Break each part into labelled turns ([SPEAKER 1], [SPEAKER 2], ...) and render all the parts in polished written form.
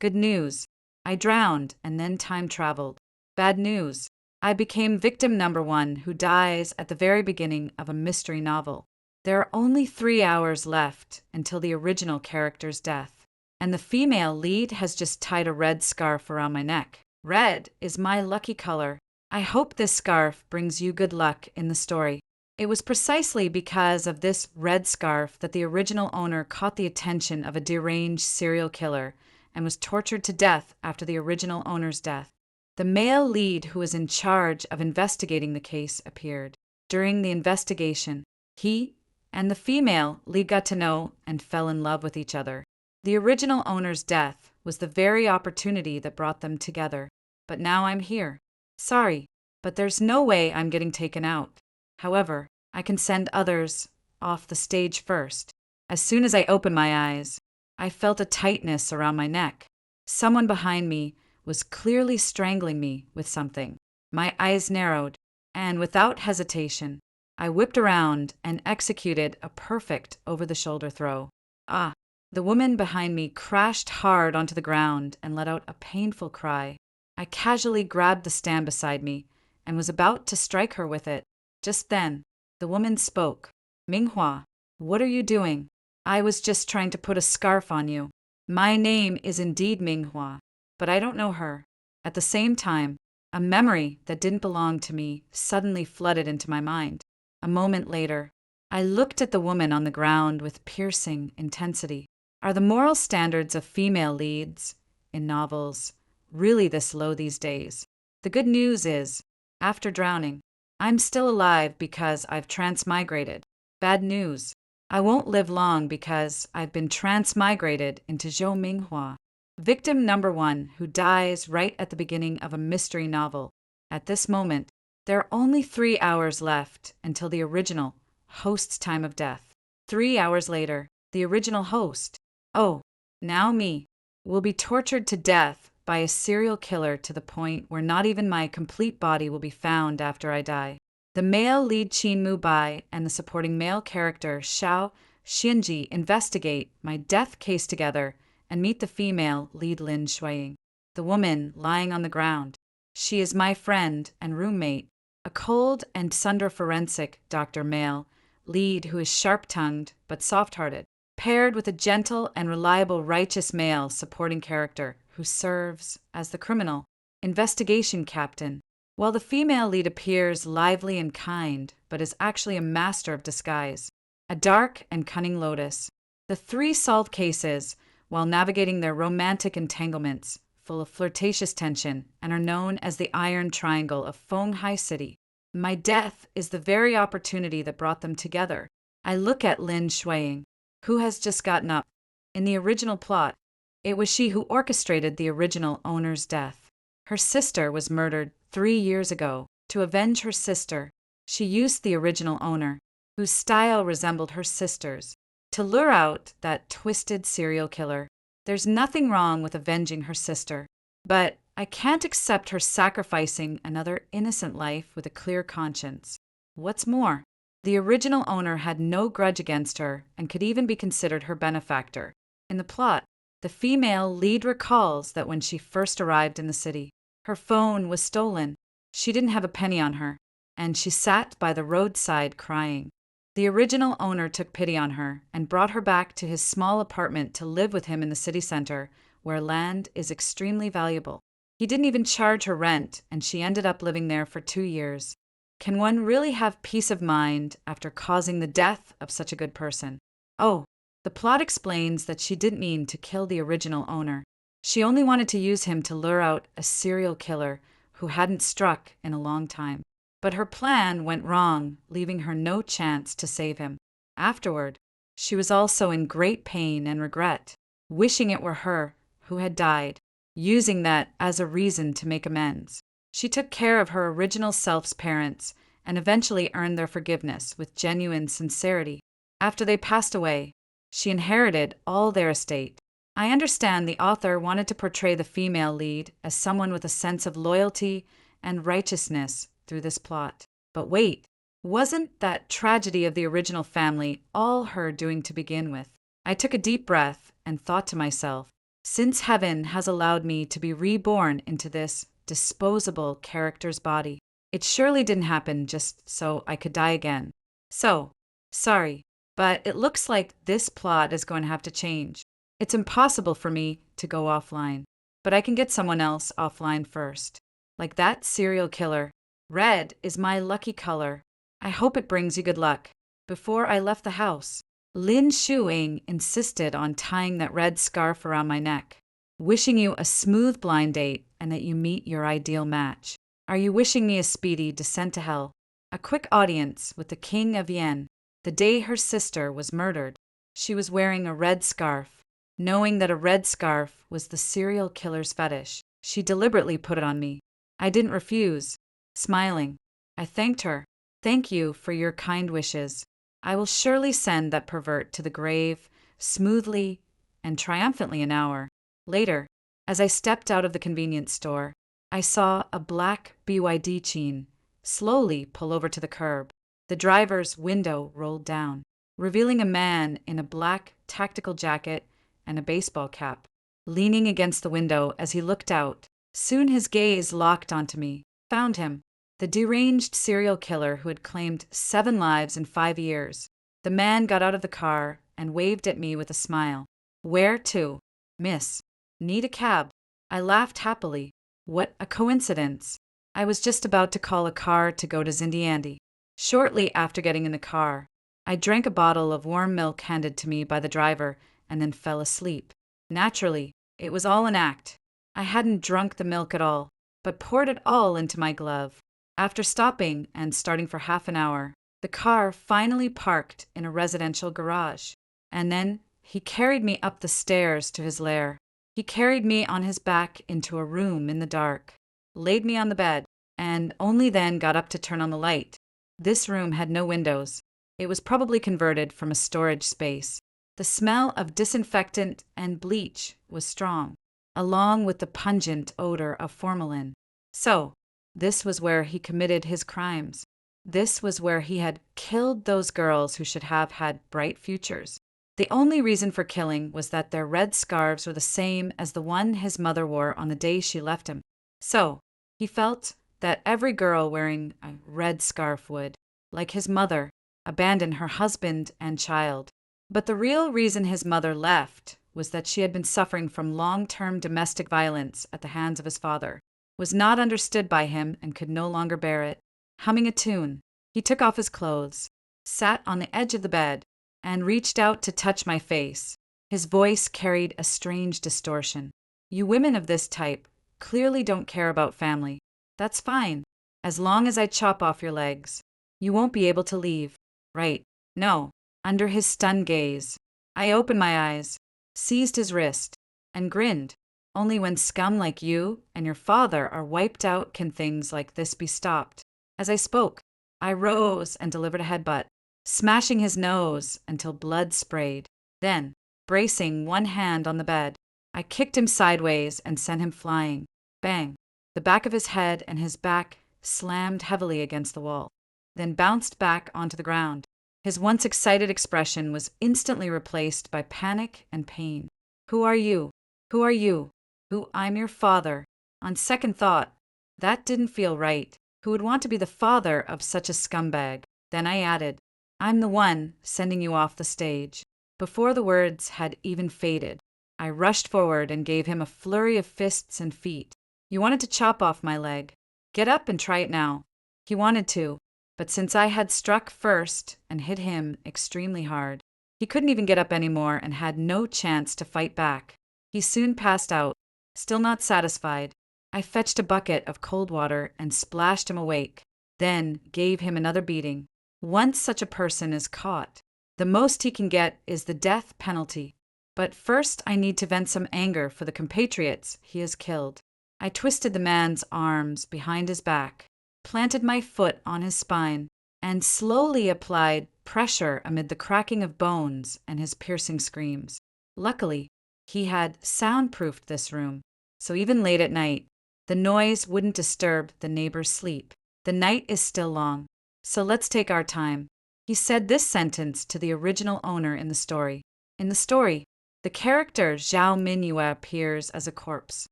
[SPEAKER 1] Good news. I drowned and then time traveled. Bad news. I became victim number one who dies at the very beginning of a mystery novel. There are only 3 hours left until the original character's death, and the female lead has just tied a red scarf around my neck. Red is my lucky color. I hope this scarf brings you good luck in the story. It was precisely because of this red scarf that the original owner caught the attention of a deranged serial killer and was tortured to death after the original owner's death. The male lead who was in charge of investigating the case appeared. During the investigation, he and the female lead got to know and fell in love with each other. The original owner's death was the very opportunity that brought them together. But now I'm here. Sorry, but there's no way I'm getting taken out. However, I can send others off the stage first. As soon as I opened my eyes, I felt a tightness around my neck. Someone behind me was clearly strangling me with something. My eyes narrowed, and without hesitation, I whipped around and executed a perfect over-the-shoulder throw. Ah! The woman behind me crashed hard onto the ground and let out a painful cry. I casually grabbed the stand beside me and was about to strike her with it. Just then, the woman spoke. Minghua, what are you doing? I was just trying to put a scarf on you. My name is indeed Minghua, but I don't know her. At the same time, a memory that didn't belong to me suddenly flooded into my mind. A moment later, I looked at the woman on the ground with piercing intensity. Are the moral standards of female leads in novels really this low these days? The good news is, after drowning, I'm still alive because I've transmigrated. Bad news. I won't live long because I've been transmigrated into Zhou Minghua, victim number one who dies right at the beginning of a mystery novel. At this moment, there are only 3 hours left until the original host's time of death. 3 hours later, the original host, oh, now me, will be tortured to death by a serial killer to the point where not even my complete body will be found after I die. The male lead Qin Mubai and the supporting male character Xiao Xinji investigate my death case together and meet the female lead Lin Shuiying, the woman lying on the ground. She is my friend and roommate, a cold and sunder forensic Dr. Male lead who is sharp-tongued but soft-hearted, paired with a gentle and reliable righteous male supporting character who serves as the criminal investigation captain, while the female lead appears lively and kind but is actually a master of disguise, a dark and cunning lotus. The three solve cases while navigating their romantic entanglements, full of flirtatious tension, and are known as the Iron Triangle of Fenghai City. My death is the very opportunity that brought them together. I look at Lin Shuiying, who has just gotten up. In the original plot, it was she who orchestrated the original owner's death. Her sister was murdered 3 years ago. To avenge her sister, she used the original owner, whose style resembled her sister's, to lure out that twisted serial killer. There's nothing wrong with avenging her sister, but I can't accept her sacrificing another innocent life with a clear conscience. What's more, the original owner had no grudge against her and could even be considered her benefactor. In the plot, the female lead recalls that when she first arrived in the city, her phone was stolen. She didn't have a penny on her, and she sat by the roadside crying. The original owner took pity on her and brought her back to his small apartment to live with him in the city center, where land is extremely valuable. He didn't even charge her rent, and she ended up living there for 2 years. Can one really have peace of mind after causing the death of such a good person? Oh, the plot explains that she didn't mean to kill the original owner. She only wanted to use him to lure out a serial killer who hadn't struck in a long time. But her plan went wrong, leaving her no chance to save him. Afterward, she was also in great pain and regret, wishing it were her who had died, using that as a reason to make amends. She took care of her original self's parents and eventually earned their forgiveness with genuine sincerity. After they passed away, she inherited all their estate. I understand the author wanted to portray the female lead as someone with a sense of loyalty and righteousness through this plot. But wait, wasn't that tragedy of the original family all her doing to begin with? I took a deep breath and thought to myself, since heaven has allowed me to be reborn into this disposable character's body, it surely didn't happen just so I could die again. So, sorry, but it looks like this plot is going to have to change. It's impossible for me to go offline, but I can get someone else offline first. Like that serial killer. Red is my lucky color. I hope it brings you good luck. Before I left the house, Lin Shuing insisted on tying that red scarf around my neck, wishing you a smooth blind date and that you meet your ideal match. Are you wishing me a speedy descent to hell? A quick audience with the King of Yen. The day her sister was murdered, she was wearing a red scarf. Knowing that a red scarf was the serial killer's fetish, she deliberately put it on me. I didn't refuse. Smiling, I thanked her. Thank you for your kind wishes. I will surely send that pervert to the grave, smoothly and triumphantly an hour later. As I stepped out of the convenience store, I saw a black BYD Cheen slowly pull over to the curb. The driver's window rolled down, revealing a man in a black tactical jacket and a baseball cap, leaning against the window as he looked out. Soon his gaze locked onto me. Found him. The deranged serial killer who had claimed 7 lives in 5 years. The man got out of the car and waved at me with a smile. Where to? Miss. Need a cab. I laughed happily. What a coincidence. I was just about to call a car to go to Zindiandi. Shortly after getting in the car, I drank a bottle of warm milk handed to me by the driver and then fell asleep. Naturally, it was all an act. I hadn't drunk the milk at all, but poured it all into my glove. After stopping and starting for half an hour, the car finally parked in a residential garage. And then he carried me up the stairs to his lair. He carried me on his back into a room in the dark, laid me on the bed, and only then got up to turn on the light. This room had no windows. It was probably converted from a storage space. The smell of disinfectant and bleach was strong, along with the pungent odor of formalin. So, this was where he committed his crimes. This was where he had killed those girls who should have had bright futures. The only reason for killing was that their red scarves were the same as the one his mother wore on the day she left him. So, he felt that every girl wearing a red scarf would, like his mother, abandon her husband and child. But the real reason his mother left was that she had been suffering from long-term domestic violence at the hands of his father, was not understood by him and could no longer bear it. Humming a tune, he took off his clothes, sat on the edge of the bed, and reached out to touch my face. His voice carried a strange distortion. You women of this type clearly don't care about family. That's fine, as long as I chop off your legs. You won't be able to leave. Right. No. Under his stunned gaze, I opened my eyes, seized his wrist, and grinned. Only when scum like you and your father are wiped out can things like this be stopped. As I spoke, I rose and delivered a headbutt, smashing his nose until blood sprayed. Then, bracing one hand on the bed, I kicked him sideways and sent him flying. Bang! The back of his head and his back slammed heavily against the wall, then bounced back onto the ground. His once excited expression was instantly replaced by panic and pain. Who are you? Who are you? Who? I'm your father. On second thought, that didn't feel right. Who would want to be the father of such a scumbag? Then I added, I'm the one sending you off the stage. Before the words had even faded, I rushed forward and gave him a flurry of fists and feet. You wanted to chop off my leg. Get up and try it now. He wanted to, but since I had struck first and hit him extremely hard, he couldn't even get up anymore and had no chance to fight back. He soon passed out. Still not satisfied, I fetched a bucket of cold water and splashed him awake, then gave him another beating. Once such a person is caught, the most he can get is the death penalty. But first I need to vent some anger for the compatriots he has killed. I twisted the man's arms behind his back, planted my foot on his spine, and slowly applied pressure amid the cracking of bones and his piercing screams. Luckily, he had soundproofed this room, so even late at night, the noise wouldn't disturb the neighbors' sleep. The night is still long, so let's take our time. He said this sentence to the original owner in the story. In the story, The character Zhao Mingyue appears as a corpse,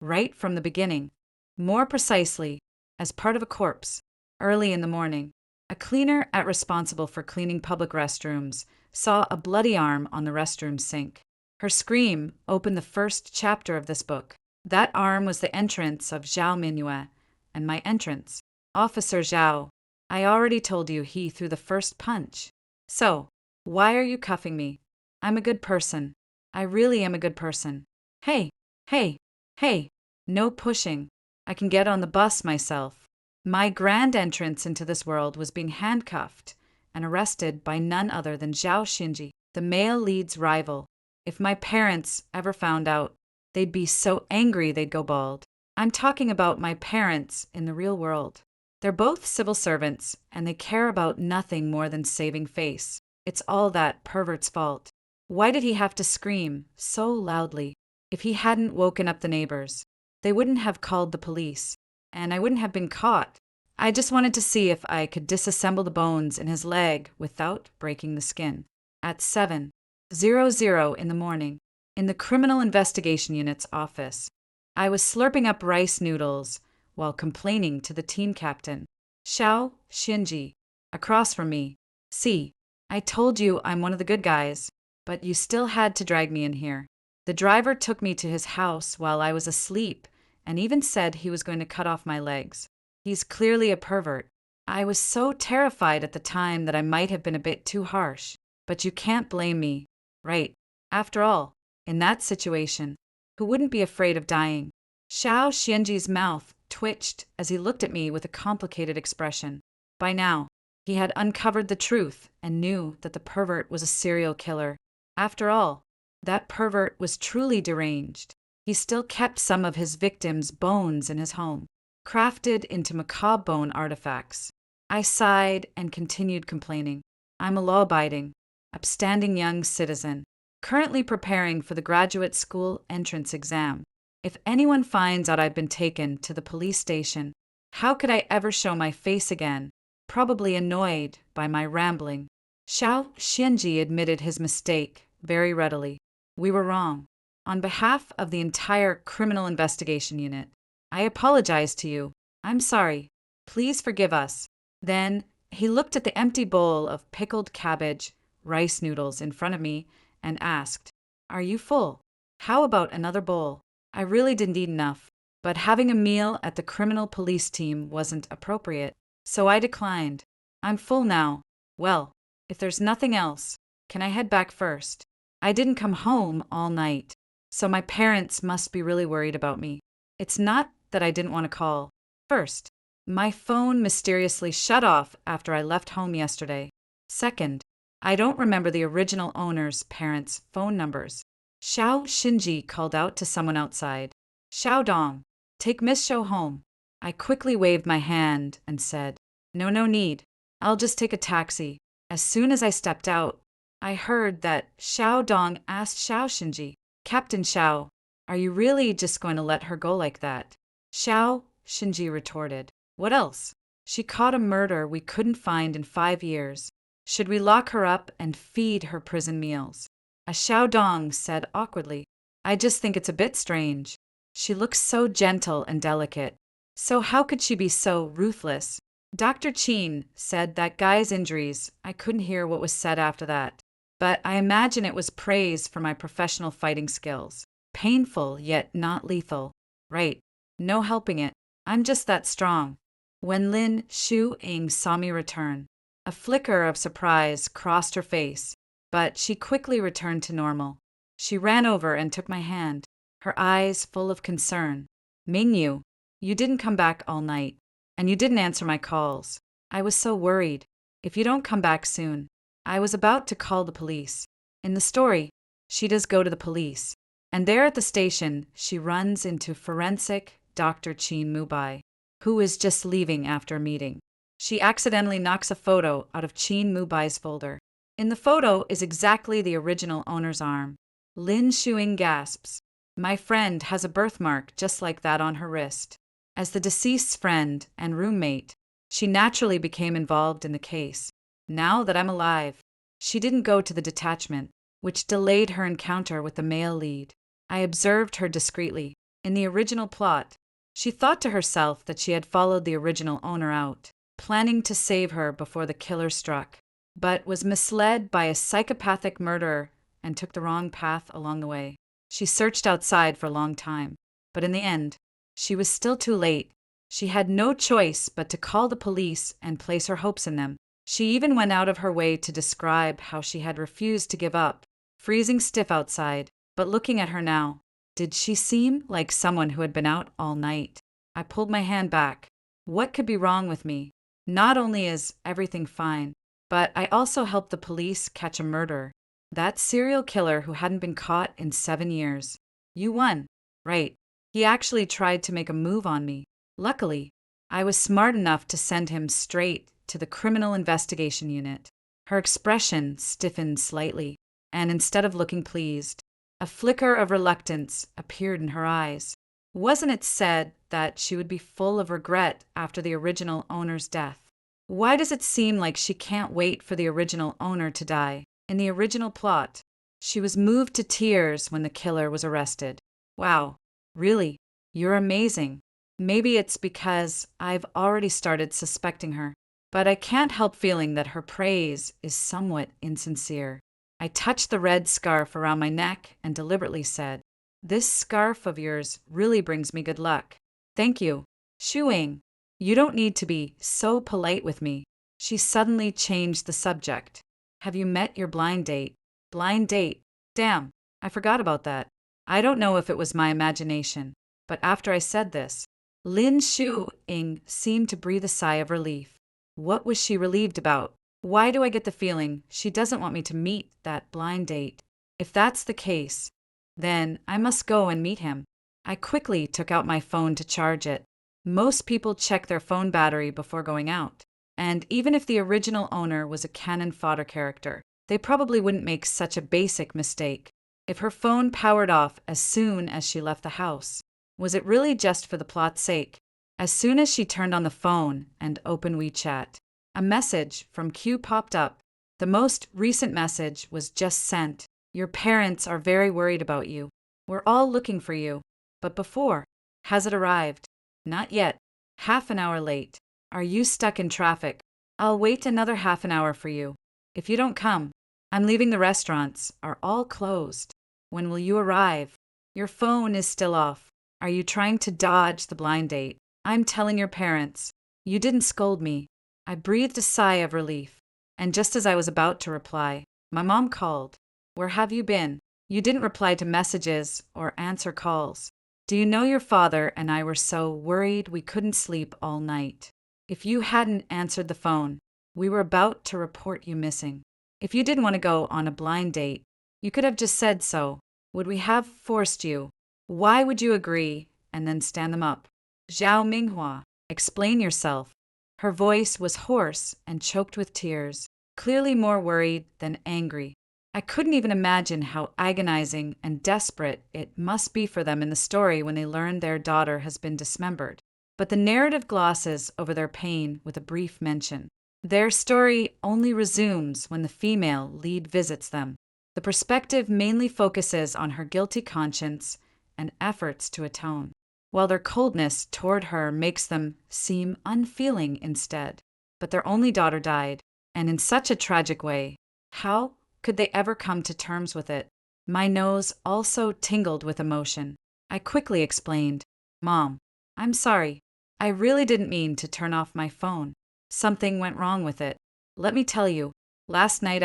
[SPEAKER 1] right from the beginning. More precisely, as part of a corpse. Early in the morning, a cleaner responsible for cleaning public restrooms saw a bloody arm on the restroom sink. Her scream opened the first chapter of this book. That arm was the entrance of Zhao Mingyue, and my entrance. Officer Zhao, I already told you he threw the first punch. So, why are you cuffing me? I'm a good person. I really am a good person. Hey, hey, hey, no pushing. I can get on the bus myself. My grand entrance into this world was being handcuffed and arrested by none other than Zhao Xinji, the male lead's rival. If my parents ever found out, they'd be so angry they'd go bald. I'm talking about my parents in the real world. They're both civil servants, and they care about nothing more than saving face. It's all that pervert's fault. Why did he have to scream so loudly? If he hadn't woken up the neighbors, they wouldn't have called the police, and I wouldn't have been caught. I just wanted to see if I could disassemble the bones in his leg without breaking the skin. At 7:00 in the morning, in the Criminal Investigation Unit's office, I was slurping up rice noodles while complaining to the team captain, Zhao Xinji, across from me. See, I told you I'm one of the good guys, but you still had to drag me in here. The driver took me to his house while I was asleep and even said he was going to cut off my legs. He's clearly a pervert. I was so terrified at the time that I might have been a bit too harsh, but you can't blame me, right? After all, in that situation, who wouldn't be afraid of dying? Zhao Xianji's mouth twitched as he looked at me with a complicated expression. By now, he had uncovered the truth and knew that the pervert was a serial killer. After all, that pervert was truly deranged. He still kept some of his victims' bones in his home, crafted into macabre bone artifacts. I sighed and continued complaining. I'm a law-abiding, upstanding young citizen, currently preparing for the graduate school entrance exam. If anyone finds out I've been taken to the police station, how could I ever show my face again? Probably annoyed by my rambling. Zhao Xianji admitted his mistake very readily. We were wrong. On behalf of the entire Criminal Investigation Unit, I apologize to you. I'm sorry. Please forgive us. Then he looked at the empty bowl of pickled cabbage, rice noodles in front of me and asked, Are you full? How about another bowl? I really didn't eat enough, but having a meal at the criminal police team wasn't appropriate, so I declined. I'm full now. Well, if there's nothing else, can I head back first? I didn't come home all night, so my parents must be really worried about me. It's not that I didn't want to call. First, my phone mysteriously shut off after I left home yesterday. Second, I don't remember the original owner's parents' phone numbers. Zhao Xinji called out to someone outside. Xiao Dong, take Miss Zhou home. I quickly waved my hand and said, No need. I'll just take a taxi. As soon as I stepped out, I heard that Xiao Dong asked Zhao Xinji, Captain Xiao, are you really just going to let her go like that? Zhao Xinji retorted, What else? She caught a murder we couldn't find in 5 years. Should we lock her up and feed her prison meals? A Xiao Dong said awkwardly, I just think it's a bit strange. She looks so gentle and delicate. So how could she be so ruthless? Dr. Qin said that guy's injuries. I couldn't hear what was said after that, but I imagine it was praise for my professional fighting skills. Painful, yet not lethal. Right. No helping it. I'm just that strong. When Lin Shu-ing saw me return, a flicker of surprise crossed her face, but she quickly returned to normal. She ran over and took my hand, her eyes full of concern. Mingyu, you didn't come back all night, and you didn't answer my calls. I was so worried. If you don't come back soon, I was about to call the police. In the story, she does go to the police, and there at the station, she runs into forensic Dr. Qin Mubai, who is just leaving after a meeting. She accidentally knocks a photo out of Qin Mubai's folder. In the photo is exactly the original owner's arm. Lin Shuing gasps. My friend has a birthmark just like that on her wrist. As the deceased's friend and roommate, she naturally became involved in the case. Now that I'm alive, she didn't go to the detachment, which delayed her encounter with the male lead. I observed her discreetly. In the original plot, she thought to herself that she had followed the original owner out, planning to save her before the killer struck, but was misled by a psychopathic murderer and took the wrong path along the way. She searched outside for a long time, but in the end, she was still too late. She had no choice but to call the police and place her hopes in them. She even went out of her way to describe how she had refused to give up, freezing stiff outside. But looking at her now, did she seem like someone who had been out all night? I pulled my hand back. What could be wrong with me? Not only is everything fine, but I also helped the police catch a murderer. That serial killer who hadn't been caught in 7 years. You won. Right. He actually tried to make a move on me. Luckily, I was smart enough to send him straight to the Criminal Investigation Unit. Her expression stiffened slightly, and instead of looking pleased, a flicker of reluctance appeared in her eyes. Wasn't it said that she would be full of regret after the original owner's death? Why does it seem like she can't wait for the original owner to die? In the original plot, she was moved to tears when the killer was arrested. Wow, really? You're amazing. Maybe it's because I've already started suspecting her, but I can't help feeling that her praise is somewhat insincere. I touched the red scarf around my neck and deliberately said, "This scarf of yours really brings me good luck. Thank you." Shuing, you don't need to be so polite with me. She suddenly changed the subject. Have you met your blind date? Blind date? Damn, I forgot about that. I don't know if it was my imagination, but after I said this, Lin Shu-ing seemed to breathe a sigh of relief. What was she relieved about? Why do I get the feeling she doesn't want me to meet that blind date? If that's the case, then I must go and meet him. I quickly took out my phone to charge it. Most people check their phone battery before going out, and even if the original owner was a cannon fodder character, they probably wouldn't make such a basic mistake. If her phone powered off as soon as she left the house, was it really just for the plot's sake? As soon as she turned on the phone and opened WeChat, a message from Q popped up. The most recent message was just sent. Your parents are very worried about you. We're all looking for you. But before, has it arrived? Not yet. Half an hour late. Are you stuck in traffic? I'll wait another half an hour for you. If you don't come, I'm leaving. The restaurants are all closed. When will you arrive? Your phone is still off. Are you trying to dodge the blind date? I'm telling your parents. You didn't scold me. I breathed a sigh of relief, and just as I was about to reply, my mom called. Where have you been? You didn't reply to messages or answer calls. Do you know your father and I were so worried we couldn't sleep all night? If you hadn't answered the phone, we were about to report you missing. If you didn't want to go on a blind date, you could have just said so. Would we have forced you? Why would you agree and then stand them up? Zhao Minghua, explain yourself. Her voice was hoarse and choked with tears, clearly more worried than angry. I couldn't even imagine how agonizing and desperate it must be for them in the story when they learn their daughter has been dismembered. But the narrative glosses over their pain with a brief mention. Their story only resumes when the female lead visits them. The perspective mainly focuses on her guilty conscience and efforts to atone, while their coldness toward her makes them seem unfeeling instead. But their only daughter died, and in such a tragic way. How could they ever come to terms with it? My nose also tingled with emotion. I quickly explained, "Mom, I'm sorry. I really didn't mean to turn off my phone. Something went wrong with it. Let me tell you, last night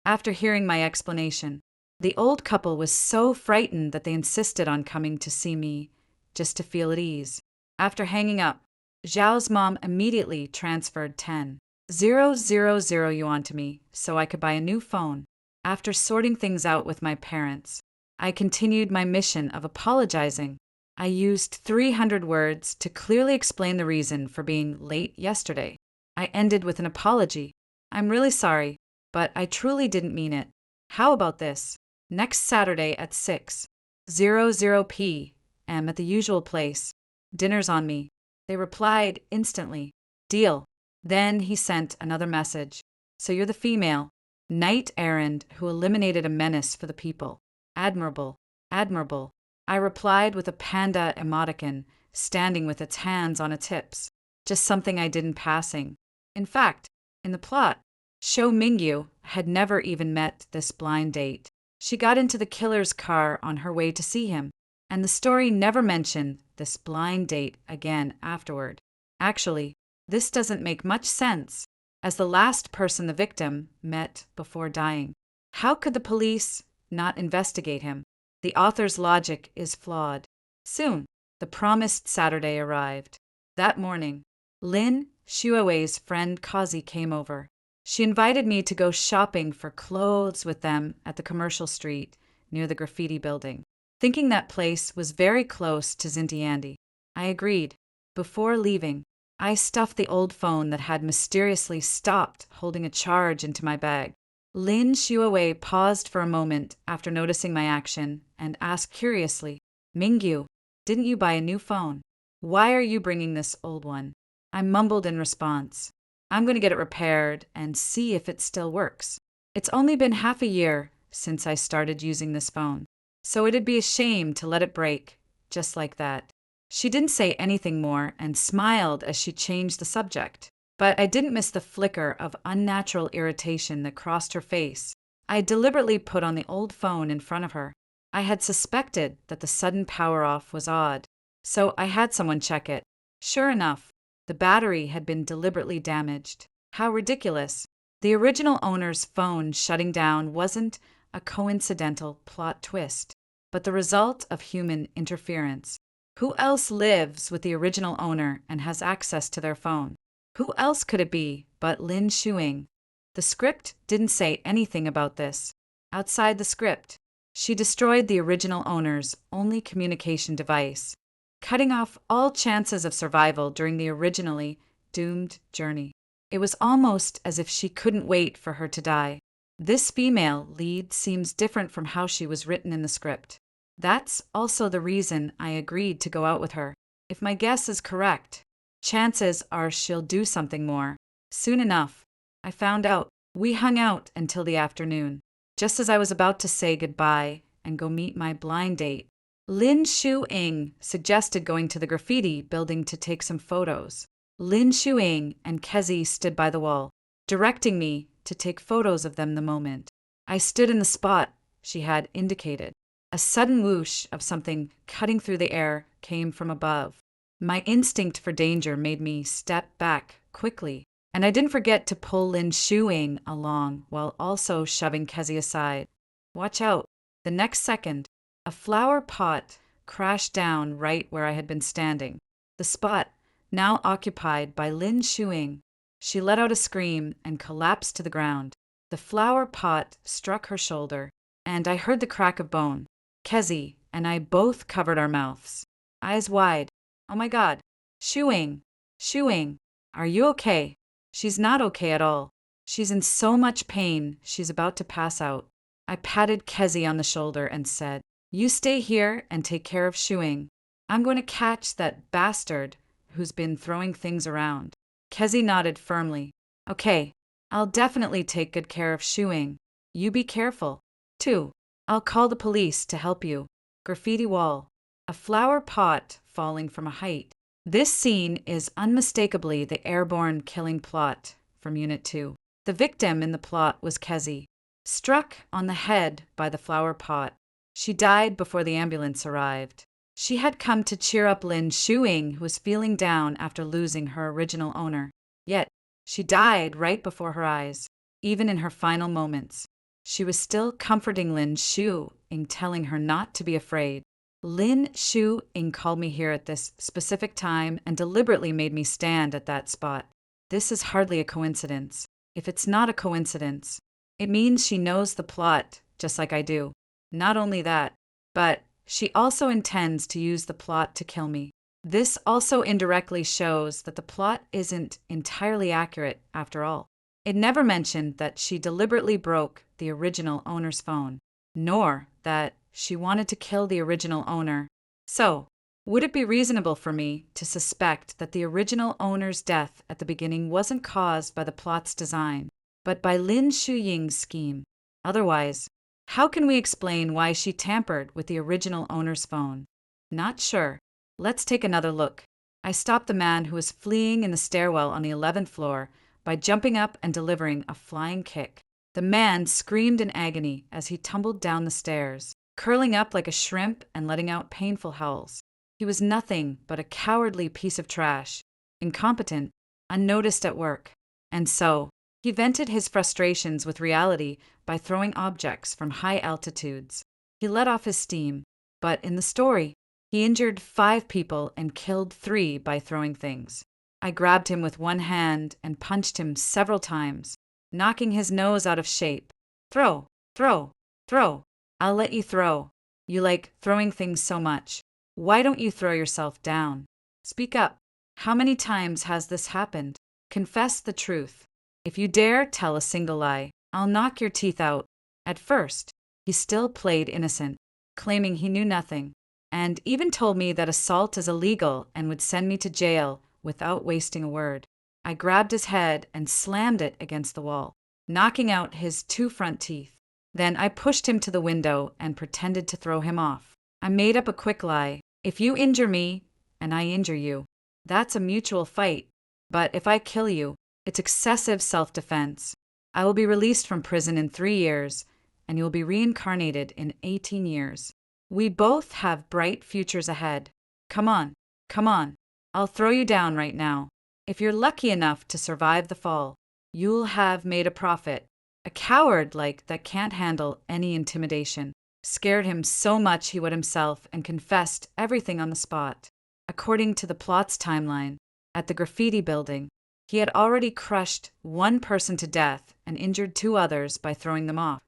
[SPEAKER 1] after hearing my explanation, the old couple was so frightened that they insisted on coming to see me just to feel at ease." After hanging up, Zhao's mom immediately transferred 10,000 yuan to me so I could buy a new phone. After sorting things out with my parents, I continued my mission of apologizing. I used 300 words to clearly explain the reason for being late yesterday. I ended with an apology. "I'm really sorry, but I truly didn't mean it. How about this? Next Saturday at 6:00 p.m. at the usual place. Dinner's on me." They replied instantly, "Deal." Then he sent another message. "So you're the female. Knight errant who eliminated a menace for the people. Admirable, admirable. I replied with a panda emoticon, standing with its hands on its hips. Just something I did in passing. In fact, in the plot, Sho Mingyu had never even met this blind date. She got into the killer's car on her way to see him, and the story never mentioned this blind date again afterward. Actually, this doesn't make much sense, as the last person the victim met before dying. How could the police not investigate him? The author's logic is flawed. Soon, the promised Saturday arrived. That morning, Lin Shuawei's friend Kazi came over. She invited me to go shopping for clothes with them at the commercial street near the graffiti building. Thinking that place was very close to Zintiandi, I agreed. Before leaving, I stuffed the old phone that had mysteriously stopped holding a charge into my bag. Lin Shuawei paused for a moment after noticing my action and asked curiously, "Mingyu, didn't you buy a new phone? Why are you bringing this old one?" I mumbled in response, "I'm going to get it repaired and see if it still works. It's only been half a year since I started using this phone, so it'd be a shame to let it break just like that." She didn't say anything more and smiled as she changed the subject, but I didn't miss the flicker of unnatural irritation that crossed her face. I deliberately put on the old phone in front of her. I had suspected that the sudden power off was odd, so I had someone check it. Sure enough, the battery had been deliberately damaged. How ridiculous. The original owner's phone shutting down wasn't a coincidental plot twist, but the result of human interference. Who else lives with the original owner and has access to their phone? Who else could it be but Lin Shuing? The script didn't say anything about this. Outside the script, she destroyed the original owner's only communication device, cutting off all chances of survival during the originally doomed journey. It was almost as if she couldn't wait for her to die. This female lead seems different from how she was written in the script. That's also the reason I agreed to go out with her. If my guess is correct, chances are she'll do something more. Soon enough, I found out. We hung out until the afternoon. Just as I was about to say goodbye and go meet my blind date, Lin Shuing suggested going to the graffiti building to take some photos. Lin Shuing and Kezi stood by the wall, directing me to take photos of them the moment. I stood in the spot she had indicated. A sudden whoosh of something cutting through the air came from above. My instinct for danger made me step back quickly, and I didn't forget to pull Lin Shuing along while also shoving Kezi aside. Watch out. The next second, a flower pot crashed down right where I had been standing, the spot now occupied by Lin Shuing. She let out a scream and collapsed to the ground. The flower pot struck her shoulder, and I heard the crack of bone. Kezi and I both covered our mouths, eyes wide. "Oh my God, Shuing, Shuing, are you okay?" "She's not okay at all. She's in so much pain, she's about to pass out." I patted Kezi on the shoulder and said, "You stay here and take care of Shuing. I'm going to catch that bastard who's been throwing things around." Kezi nodded firmly. "Okay, I'll definitely take good care of Shuing. You be careful, too. I'll call the police to help you." Graffiti wall. A flower pot falling from a height. This scene is unmistakably the airborne killing plot from Unit 2. The victim in the plot was Kezi, struck on the head by the flower pot. She died before the ambulance arrived. She had come to cheer up Lin Shuing, who was feeling down after losing her original owner. Yet, she died right before her eyes, even in her final moments. She was still comforting Lin Shuing, telling her not to be afraid. Lin Shuing called me here at this specific time and deliberately made me stand at that spot. This is hardly a coincidence. If it's not a coincidence, it means she knows the plot just like I do. Not only that, but she also intends to use the plot to kill me. This also indirectly shows that the plot isn't entirely accurate after all. It never mentioned that she deliberately broke the original owner's phone, nor that she wanted to kill the original owner. So, would it be reasonable for me to suspect that the original owner's death at the beginning wasn't caused by the plot's design, but by Lin Shuying's scheme. Otherwise, how can we explain why she tampered with the original owner's phone? Not sure. Let's take another look. I stopped the man who was fleeing in the stairwell on the 11th floor by jumping up and delivering a flying kick. The man screamed in agony as he tumbled down the stairs, curling up like a shrimp and letting out painful howls. He was nothing but a cowardly piece of trash, incompetent, unnoticed at work. And so, he vented his frustrations with reality by throwing objects from high altitudes. He let off his steam, but in the story, he injured 5 people and killed 3 by throwing things. I grabbed him with one hand and punched him several times, knocking his nose out of shape. Throw, throw, throw. I'll let you throw. You like throwing things so much. Why don't you throw yourself down? Speak up. How many times has this happened? Confess the truth. If you dare tell a single lie, I'll knock your teeth out. At first, he still played innocent, claiming he knew nothing, and even told me that assault is illegal and would send me to jail without wasting a word. I grabbed his head and slammed it against the wall, knocking out his 2 front teeth. Then I pushed him to the window and pretended to throw him off. I made up a quick lie. If you injure me, and I injure you, that's a mutual fight. But if I kill you, it's excessive self-defense. I will be released from prison in 3 years, and you will be reincarnated in 18 years. We both have bright futures ahead. Come on, come on. I'll throw you down right now. If you're lucky enough to survive the fall, you'll have made a profit. A coward like that can't handle any intimidation scared him so much he would himself and confessed everything on the spot. According to the plot's timeline, at the graffiti building, he had already crushed 1 person to death and injured 2 others by throwing them off.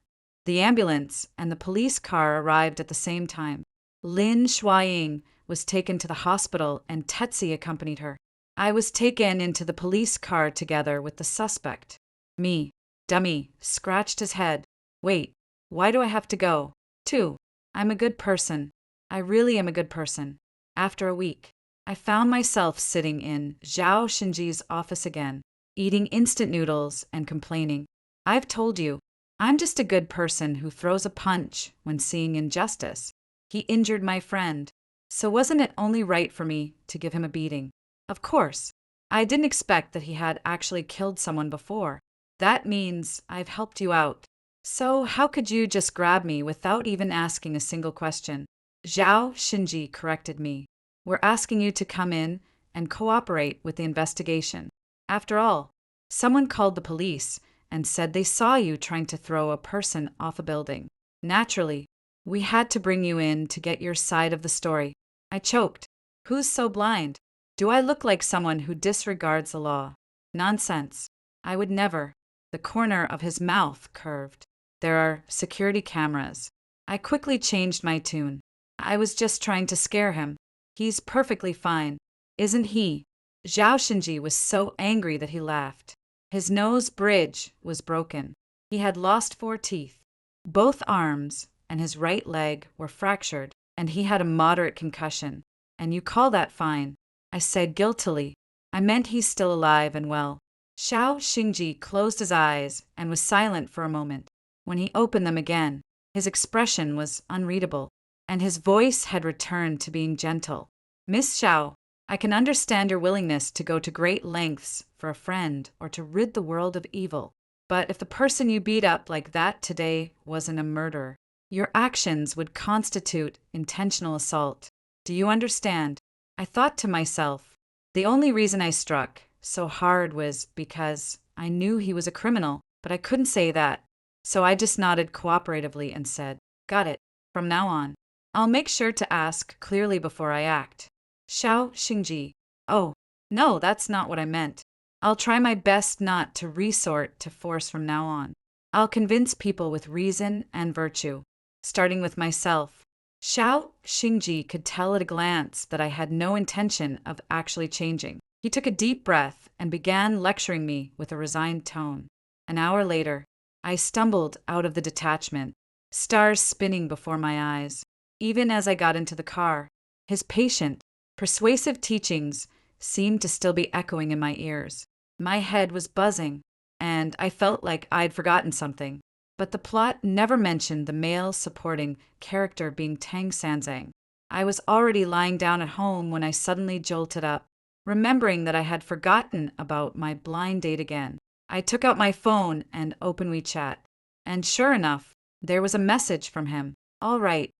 [SPEAKER 1] The ambulance and the police car arrived at the same time. Lin Shuaying was taken to the hospital and Tetsi accompanied her. I was taken into the police car together with the suspect. Me, dummy, scratched his head. Wait, why do I have to go? 2. I'm a good person. I really am a good person. After a week, I found myself sitting in Zhao Xinji's office again, eating instant noodles and complaining. I've told you, I'm just a good person who throws a punch when seeing injustice. He injured my friend, so wasn't it only right for me to give him a beating? Of course, I didn't expect that he had actually killed someone before. That means I've helped you out. So how could you just grab me without even asking a single question? Zhao Xinji corrected me. We're asking you to come in and cooperate with the investigation. After all, someone called the police and said they saw you trying to throw a person off a building. Naturally, we had to bring you in to get your side of the story. I choked. Who's so blind? Do I look like someone who disregards the law? Nonsense. I would never. The corner of his mouth curved. There are security cameras. I quickly changed my tune. I was just trying to scare him. He's perfectly fine, isn't he? Zhao Xinji was so angry that he laughed. His nose bridge was broken. He had lost 4 teeth. Both arms and his right leg were fractured, and he had a moderate concussion. And you call that fine? I said guiltily. I meant he's still alive and well. Zhao Xinji closed his eyes and was silent for a moment. When he opened them again, his expression was unreadable, and his voice had returned to being gentle. Miss Zhao, I can understand your willingness to go to great lengths for a friend or to rid the world of evil. But if the person you beat up like that today wasn't a murderer, your actions would constitute intentional assault. Do you understand? I thought to myself, the only reason I struck so hard was because I knew he was a criminal, but I couldn't say that. So I just nodded cooperatively and said, got it. From now on, I'll make sure to ask clearly before I act. Zhao Xinji. Oh, no, that's not what I meant. I'll try my best not to resort to force from now on. I'll convince people with reason and virtue, starting with myself. Zhao Xinji could tell at a glance that I had no intention of actually changing. He took a deep breath and began lecturing me with a resigned tone. An hour later, I stumbled out of the detachment, stars spinning before my eyes. Even as I got into the car, his patient, persuasive teachings seemed to still be echoing in my ears. My head was buzzing. and I felt like I'd forgotten something. But the plot never mentioned the male supporting character being Tang Sanzang. I was already lying down at home when I suddenly jolted up, remembering that I had forgotten about my blind date again. I took out my phone and opened WeChat. And sure enough, there was a message from him. All right,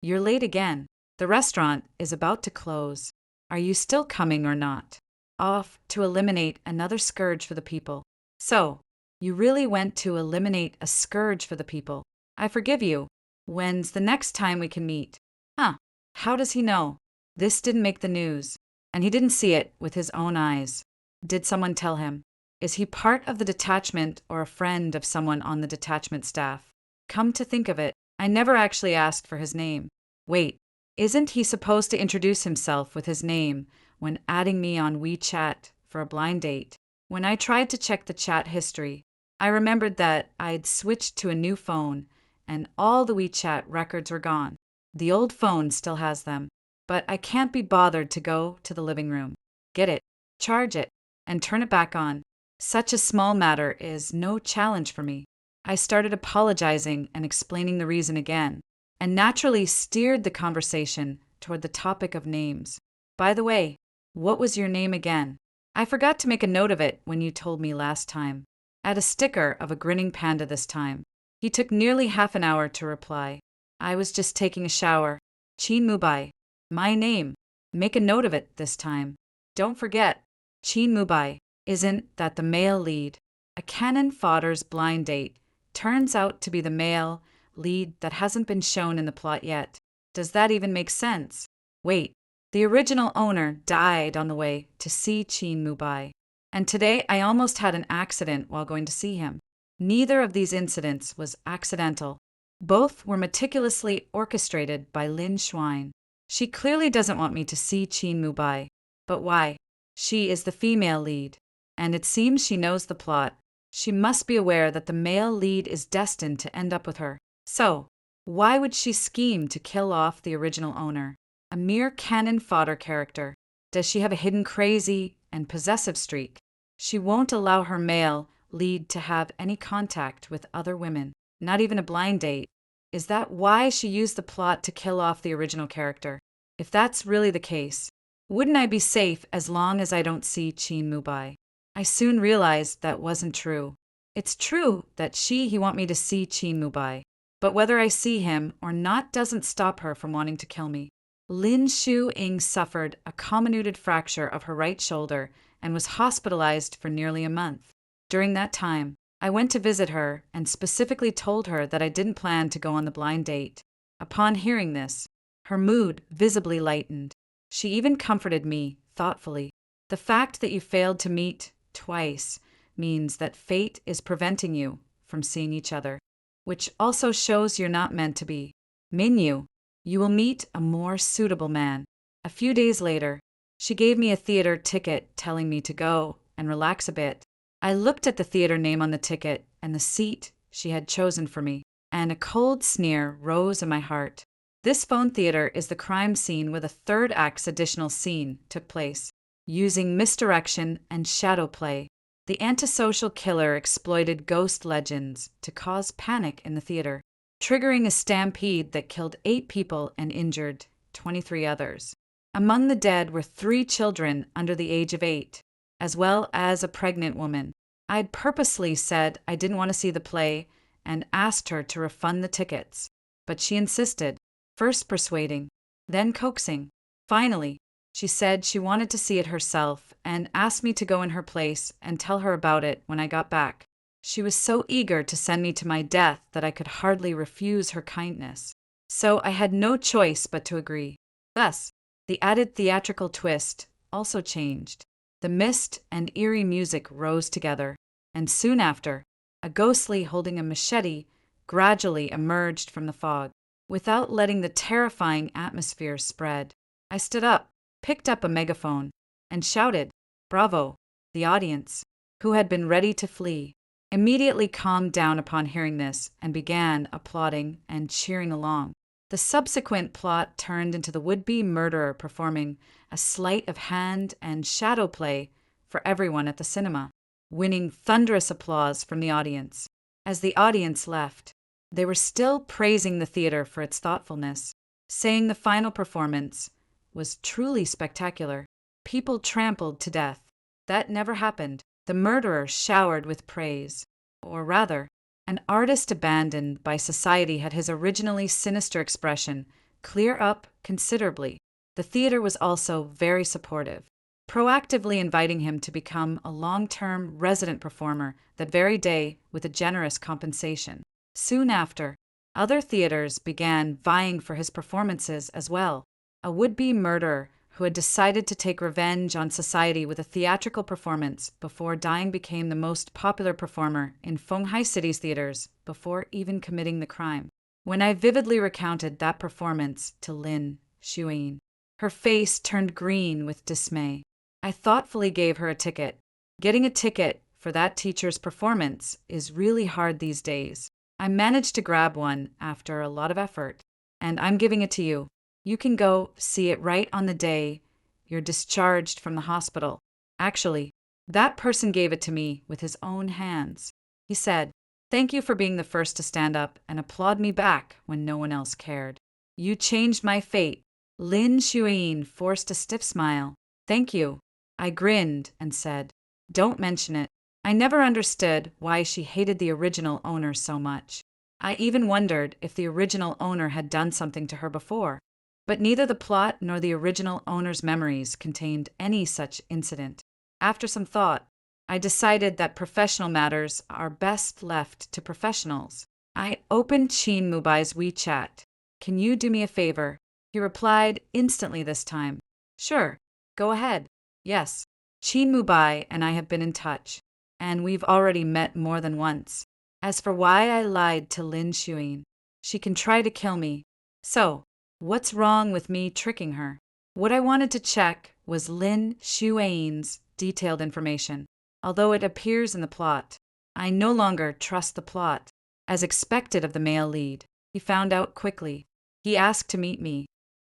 [SPEAKER 1] you're late again. The restaurant is about to close. Are you still coming or not? Off to eliminate another scourge for the people. So, you really went to eliminate a scourge for the people. I forgive you. When's the next time we can meet? Huh, how does he know? This didn't make the news, and he didn't see it with his own eyes. Did someone tell him? Is he part of the detachment or a friend of someone on the detachment staff? Come to think of it, I never actually asked for his name. Wait, isn't he supposed to introduce himself with his name when adding me on WeChat for a blind date? When I tried to check the chat history, I remembered that I'd switched to a new phone and all the WeChat records were gone. The old phone still has them, but I can't be bothered to go to the living room, get it, charge it, and turn it back on. Such a small matter is no challenge for me. I started apologizing and explaining the reason again, and naturally steered the conversation toward the topic of names. By the way, what was your name again? I forgot to make a note of it when you told me last time. Add a sticker of a grinning panda this time. He took nearly half an hour to reply. I was just taking a shower. Chin Mubai. My name. Make a note of it this time. Don't forget. Chin Mubai. Isn't that the male lead? A cannon fodder's blind date turns out to be the male lead that hasn't been shown in the plot yet. Does that even make sense? Wait, the original owner died on the way to see Chin Mubai, and today I almost had an accident while going to see him. Neither of these incidents was accidental. Both were meticulously orchestrated by Lin Shuine. She clearly doesn't want me to see Chin Mubai. But why? She is the female lead, and it seems she knows the plot. She must be aware that the male lead is destined to end up with her. So, why would she scheme to kill off the original owner? A mere cannon fodder character. Does she have a hidden crazy and possessive streak? She won't allow her male lead to have any contact with other women, not even a blind date. Is that why she used the plot to kill off the original character? If that's really the case, wouldn't I be safe as long as I don't see Chin Mubai? I soon realized that wasn't true. It's true that he want me to see Chin Mubai, but whether I see him or not doesn't stop her from wanting to kill me. Lin Shu Ying suffered a comminuted fracture of her right shoulder and was hospitalized for nearly a month. During that time, I went to visit her and specifically told her that I didn't plan to go on the blind date. Upon hearing this, her mood visibly lightened. She even comforted me thoughtfully. The fact that you failed to meet twice means that fate is preventing you from seeing each other, which also shows you're not meant to be. Minyu, you will meet a more suitable man. A few days later, she gave me a theater ticket telling me to go and relax a bit. I looked at the theater name on the ticket and the seat she had chosen for me, and a cold sneer rose in my heart. This phone theater is the crime scene where the third act's additional scene took place. Using misdirection and shadow play, the antisocial killer exploited ghost legends to cause panic in the theater, triggering a stampede that killed 8 people and injured 23 others. Among the dead were 3 children under the age of 8, as well as a pregnant woman. I'd purposely said I didn't want to see the play and asked her to refund the tickets, but she insisted, first persuading, then coaxing. Finally, she said she wanted to see it herself and asked me to go in her place and tell her about it when I got back. She was so eager to send me to my death that I could hardly refuse her kindness. So I had no choice but to agree. Thus, the added theatrical twist also changed. The mist and eerie music rose together, and soon after, a ghostly holding a machete gradually emerged from the fog. Without letting the terrifying atmosphere spread, I stood up, picked up a megaphone, and shouted, "Bravo!" The audience, who had been ready to flee, immediately calmed down upon hearing this and began applauding and cheering along. The subsequent plot turned into the would-be murderer performing a sleight of hand and shadow play for everyone at the cinema. winning thunderous applause from the audience. As the audience left, they were still praising the theater for its thoughtfulness, saying the final performance was truly spectacular. People trampled to death. That never happened. The murderer showered with praise. Or rather, an artist abandoned by society had his originally sinister expression clear up considerably. The theater was also very supportive, proactively inviting him to become a long-term resident performer that very day with a generous compensation. Soon after, other theaters began vying for his performances as well. A would-be murderer who had decided to take revenge on society with a theatrical performance before dying became the most popular performer in Fenghai City's theaters before even committing the crime. When I vividly recounted that performance to Lin Xuyin, her face turned green with dismay. I thoughtfully gave her a ticket. Getting a ticket for that teacher's performance is really hard these days. I managed to grab one after a lot of effort, and I'm giving it to you. You can go see it right on the day you're discharged from the hospital. Actually, that person gave it to me with his own hands. He said, "Thank you for being the first to stand up and applaud me back when no one else cared. You changed my fate." Lin Xuyin forced a stiff smile. "Thank you." I grinned and said, "Don't mention it." I never understood why she hated the original owner so much. I even wondered if the original owner had done something to her before. But neither the plot nor the original owner's memories contained any such incident. After some thought, I decided that professional matters are best left to professionals. I opened Qin Mubai's WeChat. "Can you do me a favor?" He replied instantly this time. "Sure, go ahead." Yes, Qin Mubai and I have been in touch, and we've already met more than once. As for why I lied to Lin Xuyin, she can try to kill me. So, what's wrong with me tricking her? What I wanted to check was Lin Xuyin's detailed information. Although it appears in the plot, I no longer trust the plot. As expected of the male lead, he found out quickly. He asked to meet me,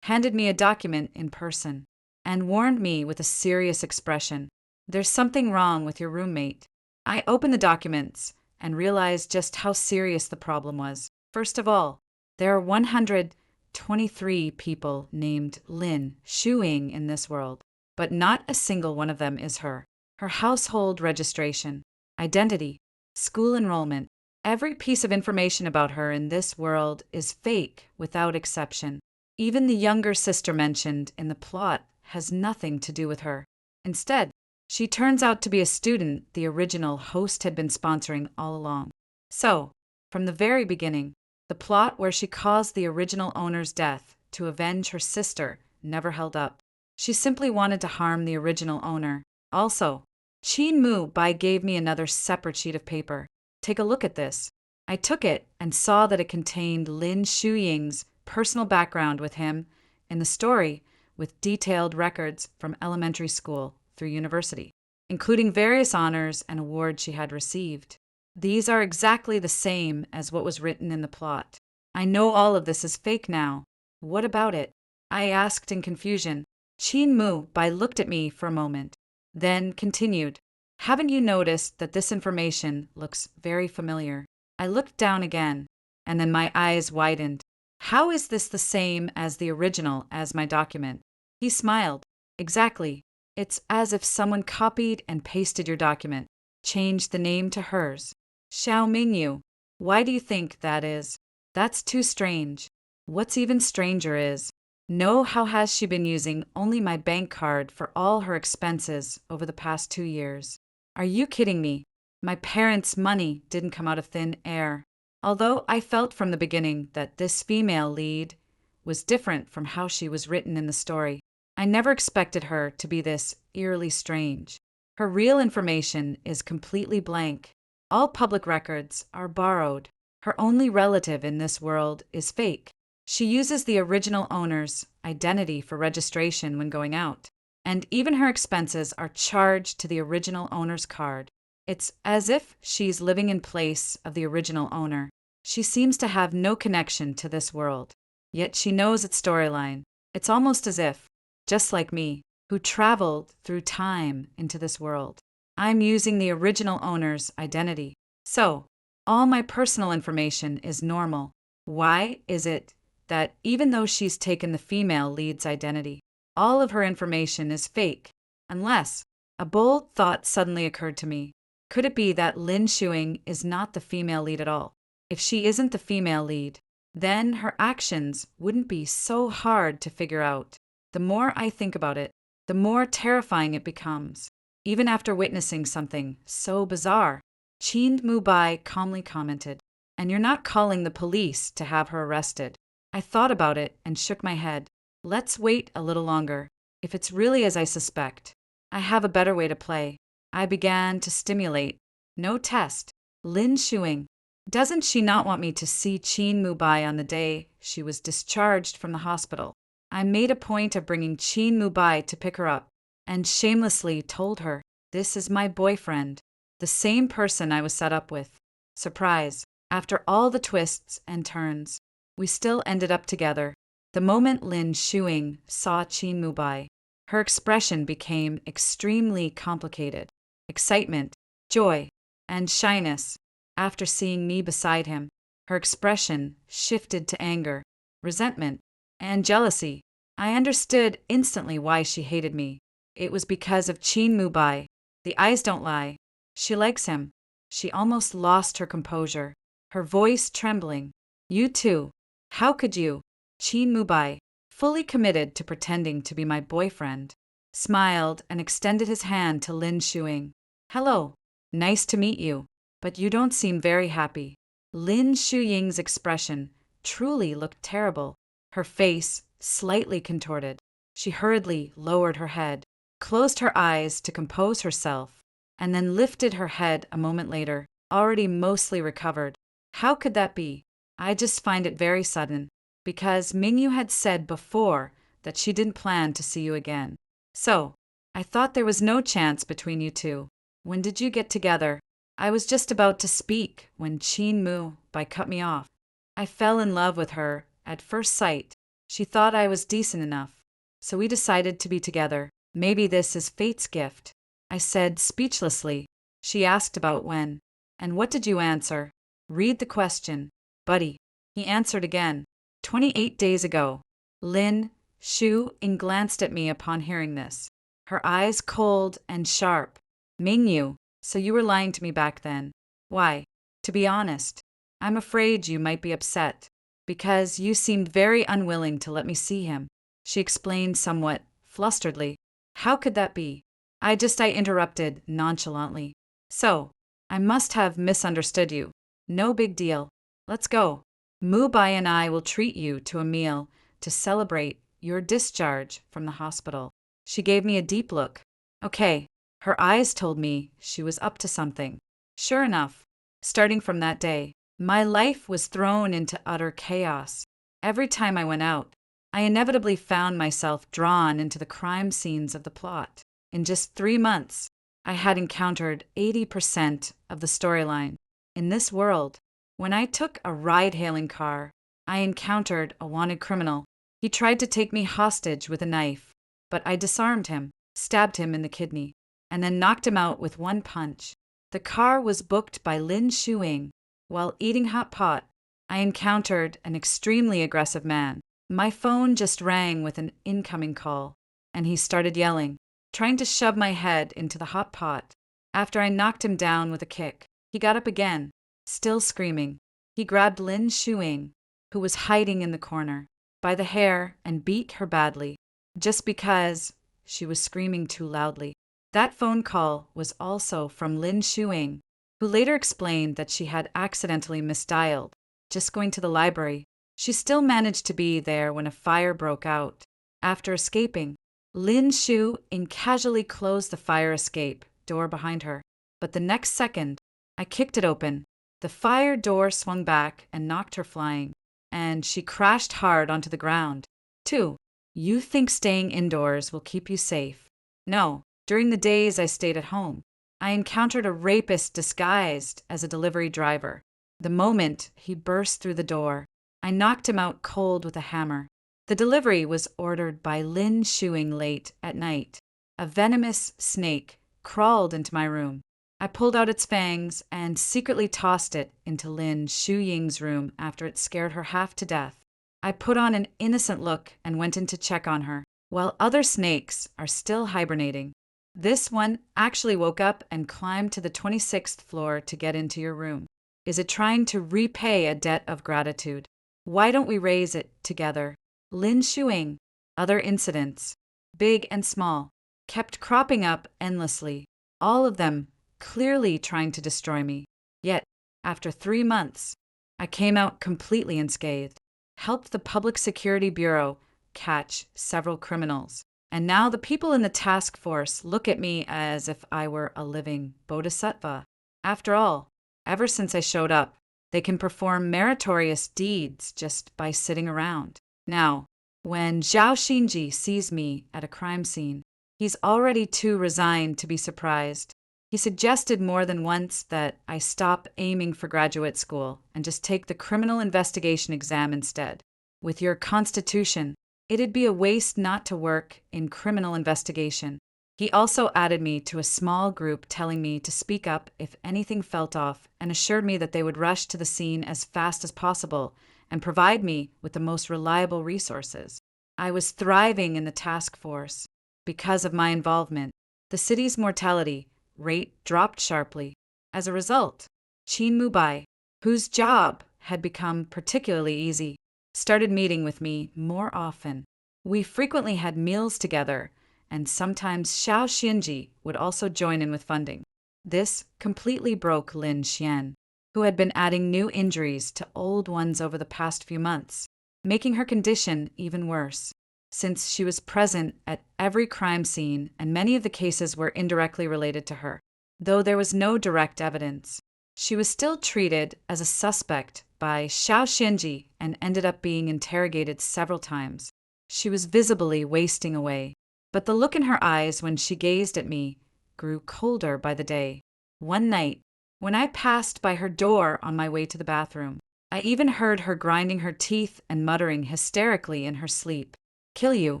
[SPEAKER 1] handed me a document in person, and warned me with a serious expression. "There's something wrong with your roommate." I opened the documents and realized just how serious the problem was. First of all, there are 123 people named Lin Xuyin in this world, but not a single one of them is her. Her household registration, identity, school enrollment, every piece of information about her in this world is fake without exception. Even the younger sister mentioned in the plot has nothing to do with her. Instead, she turns out to be a student the original host had been sponsoring all along. So, from the very beginning, the plot where she caused the original owner's death to avenge her sister never held up. She simply wanted to harm the original owner. Also, Qin Mu Bai gave me another separate sheet of paper. Take a look at this. I took it and saw that it contained Lin Xuying's personal background with him in the story, with detailed records from elementary school through university, including various honors and awards she had received. These are exactly the same as what was written in the plot. I know all of this is fake now. What about it? I asked in confusion. Qin Mu Bai looked at me for a moment, then continued, "Haven't you noticed that this information looks very familiar?" I looked down again, and then my eyes widened. "How is this the same as the original as my document?" He smiled. "Exactly. It's as if someone copied and pasted your document, changed the name to hers. Xiao Mingyu. Why do you think that is? That's too strange. What's even stranger is, know how has she been using only my bank card for all her expenses over the past 2 years? Are you kidding me? My parents' money didn't come out of thin air. Although I felt from the beginning that this female lead was different from how she was written in the story, I never expected her to be this eerily strange. Her real information is completely blank. All public records are borrowed. Her only relative in this world is fake. She uses the original owner's identity for registration when going out, and even her expenses are charged to the original owner's card. It's as if she's living in place of the original owner. She seems to have no connection to this world, yet she knows its storyline. It's almost as if, just like me, who traveled through time into this world. I'm using the original owner's identity. So, all my personal information is normal. Why is it that even though she's taken the female lead's identity, all of her information is fake? Unless a bold thought suddenly occurred to me. Could it be that Lin Shuing is not the female lead at all? If she isn't the female lead, then her actions wouldn't be so hard to figure out. The more I think about it, the more terrifying it becomes. Even after witnessing something so bizarre, Chin Mubai calmly commented, "And you're not calling the police to have her arrested?" I thought about it and shook my head. Let's wait a little longer. If it's really as I suspect, I have a better way to play. I began to stimulate. No test. Lin Shuing. Doesn't she not want me to see Chin Mubai on the day she was discharged from the hospital? I made a point of bringing Chin Mubai to pick her up and shamelessly told her, "This is my boyfriend, the same person I was set up with." Surprise. After all the twists and turns, we still ended up together. The moment Lin Shuing saw Chin Mubai, her expression became extremely complicated. Excitement, joy, and shyness. After seeing me beside him, her expression shifted to anger, resentment, and jealousy. I understood instantly why she hated me. It was because of Chin Mubai. The eyes don't lie. She likes him. She almost lost her composure, her voice trembling. "You too. How could you?" Chin Mubai, fully committed to pretending to be my boyfriend, smiled and extended his hand to Lin Shuing. "Hello. Nice to meet you. But you don't seem very happy." Lin Shuying's expression truly looked terrible. Her face slightly contorted. She hurriedly lowered her head, closed her eyes to compose herself, and then lifted her head a moment later, already mostly recovered. How could that be? I just find it very sudden, because Mingyu had said before that she didn't plan to see you again. So, I thought there was no chance between you two. When did you get together? I was just about to speak when Chin Mubai cut me off. I fell in love with her at first sight. She thought I was decent enough, so we decided to be together. Maybe this is fate's gift, I said speechlessly. She asked about when. And what did you answer? Read the question. Buddy. He answered again. 28 days ago. Lin Shuing glanced at me upon hearing this, her eyes cold and sharp. Mingyu, so you were lying to me back then. Why? To be honest, I'm afraid you might be upset, because you seemed very unwilling to let me see him. She explained somewhat flusteredly. How could that be? I interrupted nonchalantly. So, I must have misunderstood you. No big deal. Let's go. Mubai and I will treat you to a meal to celebrate your discharge from the hospital. She gave me a deep look. Okay. Her eyes told me she was up to something. Sure enough, starting from that day, my life was thrown into utter chaos. Every time I went out, I inevitably found myself drawn into the crime scenes of the plot. In just 3 months, I had encountered 80% of the storyline. In this world, when I took a ride-hailing car, I encountered a wanted criminal. He tried to take me hostage with a knife, but I disarmed him, stabbed him in the kidney, and then knocked him out with one punch. The car was booked by Lin Shuing. While eating hot pot, I encountered an extremely aggressive man. My phone just rang with an incoming call, and he started yelling, trying to shove my head into the hot pot. After I knocked him down with a kick, he got up again, still screaming. He grabbed Lin Shuing, who was hiding in the corner, by the hair and beat her badly, just because she was screaming too loudly. That phone call was also from Lin Shuing, who later explained that she had accidentally misdialed, just going to the library. She still managed to be there when a fire broke out. After escaping, Lin Shuing casually closed the fire escape door behind her, but the next second, I kicked it open. The fire door swung back and knocked her flying, and she crashed hard onto the ground. 2. You think staying indoors will keep you safe? No. During the days I stayed at home, I encountered a rapist disguised as a delivery driver. The moment he burst through the door, I knocked him out cold with a hammer. The delivery was ordered by Lin Shuing late at night. A venomous snake crawled into my room. I pulled out its fangs and secretly tossed it into Lin Shuying's room after it scared her half to death. I put on an innocent look and went in to check on her, while other snakes are still hibernating. This one actually woke up and climbed to the 26th floor to get into your room. Is it trying to repay a debt of gratitude? Why don't we raise it together? Lin Shuying. Other incidents, big and small, kept cropping up endlessly, all of them clearly trying to destroy me. Yet, after 3 months, I came out completely unscathed, helped the Public Security Bureau catch several criminals, and now the people in the task force look at me as if I were a living bodhisattva. After all, ever since I showed up, they can perform meritorious deeds just by sitting around. Now, when Zhao Xinji sees me at a crime scene, he's already too resigned to be surprised. He suggested more than once that I stop aiming for graduate school and just take the criminal investigation exam instead. With your constitution, it'd be a waste not to work in criminal investigation. He also added me to a small group telling me to speak up if anything felt off and assured me that they would rush to the scene as fast as possible and provide me with the most reliable resources. I was thriving in the task force. Because of my involvement, the city's mortality rate dropped sharply. As a result, Qin Mubai, whose job had become particularly easy, started meeting with me more often. We frequently had meals together, and sometimes Xiao Xinji would also join in with funding. This completely broke Lin Xian, who had been adding new injuries to old ones over the past few months, making her condition even worse. Since she was present at every crime scene and many of the cases were indirectly related to her, though there was no direct evidence, she was still treated as a suspect by Xiao Xinji and ended up being interrogated several times. She was visibly wasting away, but the look in her eyes when she gazed at me grew colder by the day. One night, when I passed by her door on my way to the bathroom, I even heard her grinding her teeth and muttering hysterically in her sleep. Kill you.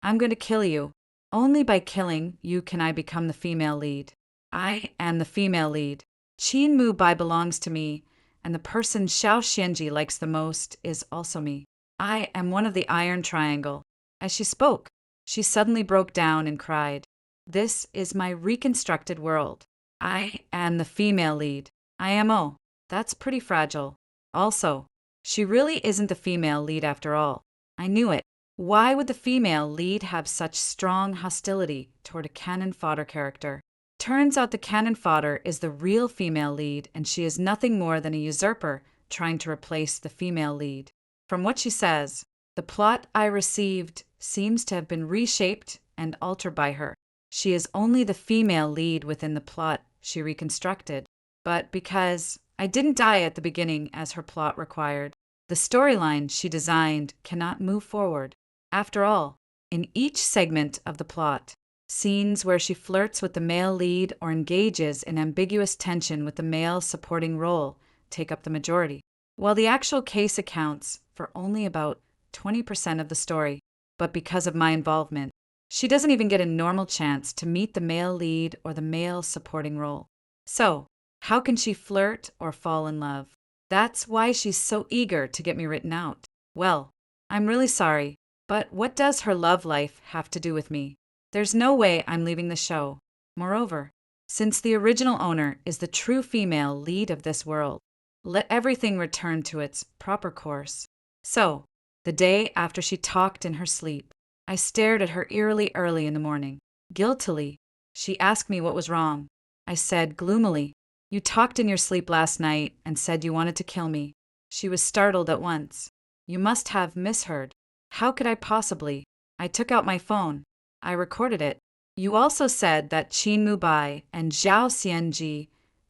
[SPEAKER 1] I'm going to kill you. Only by killing you can I become the female lead. I am the female lead. Qin Mubai belongs to me, and the person Xiao Xianji likes the most is also me. I am one of the Iron Triangle. As she spoke, she suddenly broke down and cried. This is my reconstructed world. I am the female lead. IMO. That's pretty fragile. Also, she really isn't the female lead after all. I knew it. Why would the female lead have such strong hostility toward a cannon fodder character? Turns out the cannon fodder is the real female lead, and she is nothing more than a usurper trying to replace the female lead. From what she says, the plot I received seems to have been reshaped and altered by her. She is only the female lead within the plot she reconstructed. But because I didn't die at the beginning as her plot required, the storyline she designed cannot move forward. After all, in each segment of the plot, scenes where she flirts with the male lead or engages in ambiguous tension with the male supporting role take up the majority, while the actual case accounts for only about 20% of the story. But because of my involvement, she doesn't even get a normal chance to meet the male lead or the male supporting role. So, how can she flirt or fall in love? That's why she's so eager to get me written out. Well, I'm really sorry, but what does her love life have to do with me? There's no way I'm leaving the show. Moreover, since the original owner is the true female lead of this world, let everything return to its proper course. So, the day after she talked in her sleep, I stared at her eerily early in the morning. Guiltily, she asked me what was wrong. I said gloomily, "You talked in your sleep last night and said you wanted to kill me." She was startled at once. "You must have misheard." "How could I possibly?" I took out my phone. I recorded it. "You also said that Qin Mubai and Zhao Xianji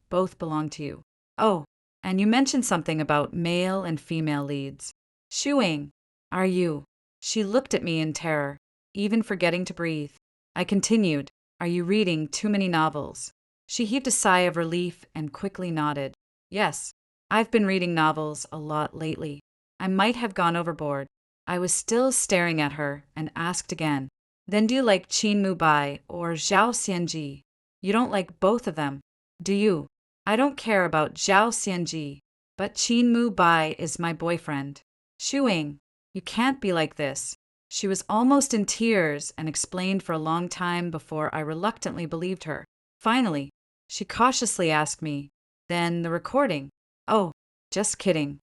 [SPEAKER 1] both belong to you. Oh, and you mentioned something about male and female leads. Shuying, are you?" She looked at me in terror, even forgetting to breathe. I continued, "Are you reading too many novels?" She heaved a sigh of relief and quickly nodded. "Yes, I've been reading novels a lot lately. I might have gone overboard." I was still staring at her and asked again, "Then do you like Qin Mubai or Zhao Xianji?" You don't like both of them, do you? I don't care about Zhao Xianji, but Qin Mu Bai is my boyfriend. Shuing, you can't be like this. She was almost in tears and explained for a long time before I reluctantly believed her. Finally, she cautiously asked me, then the recording. Oh, just kidding.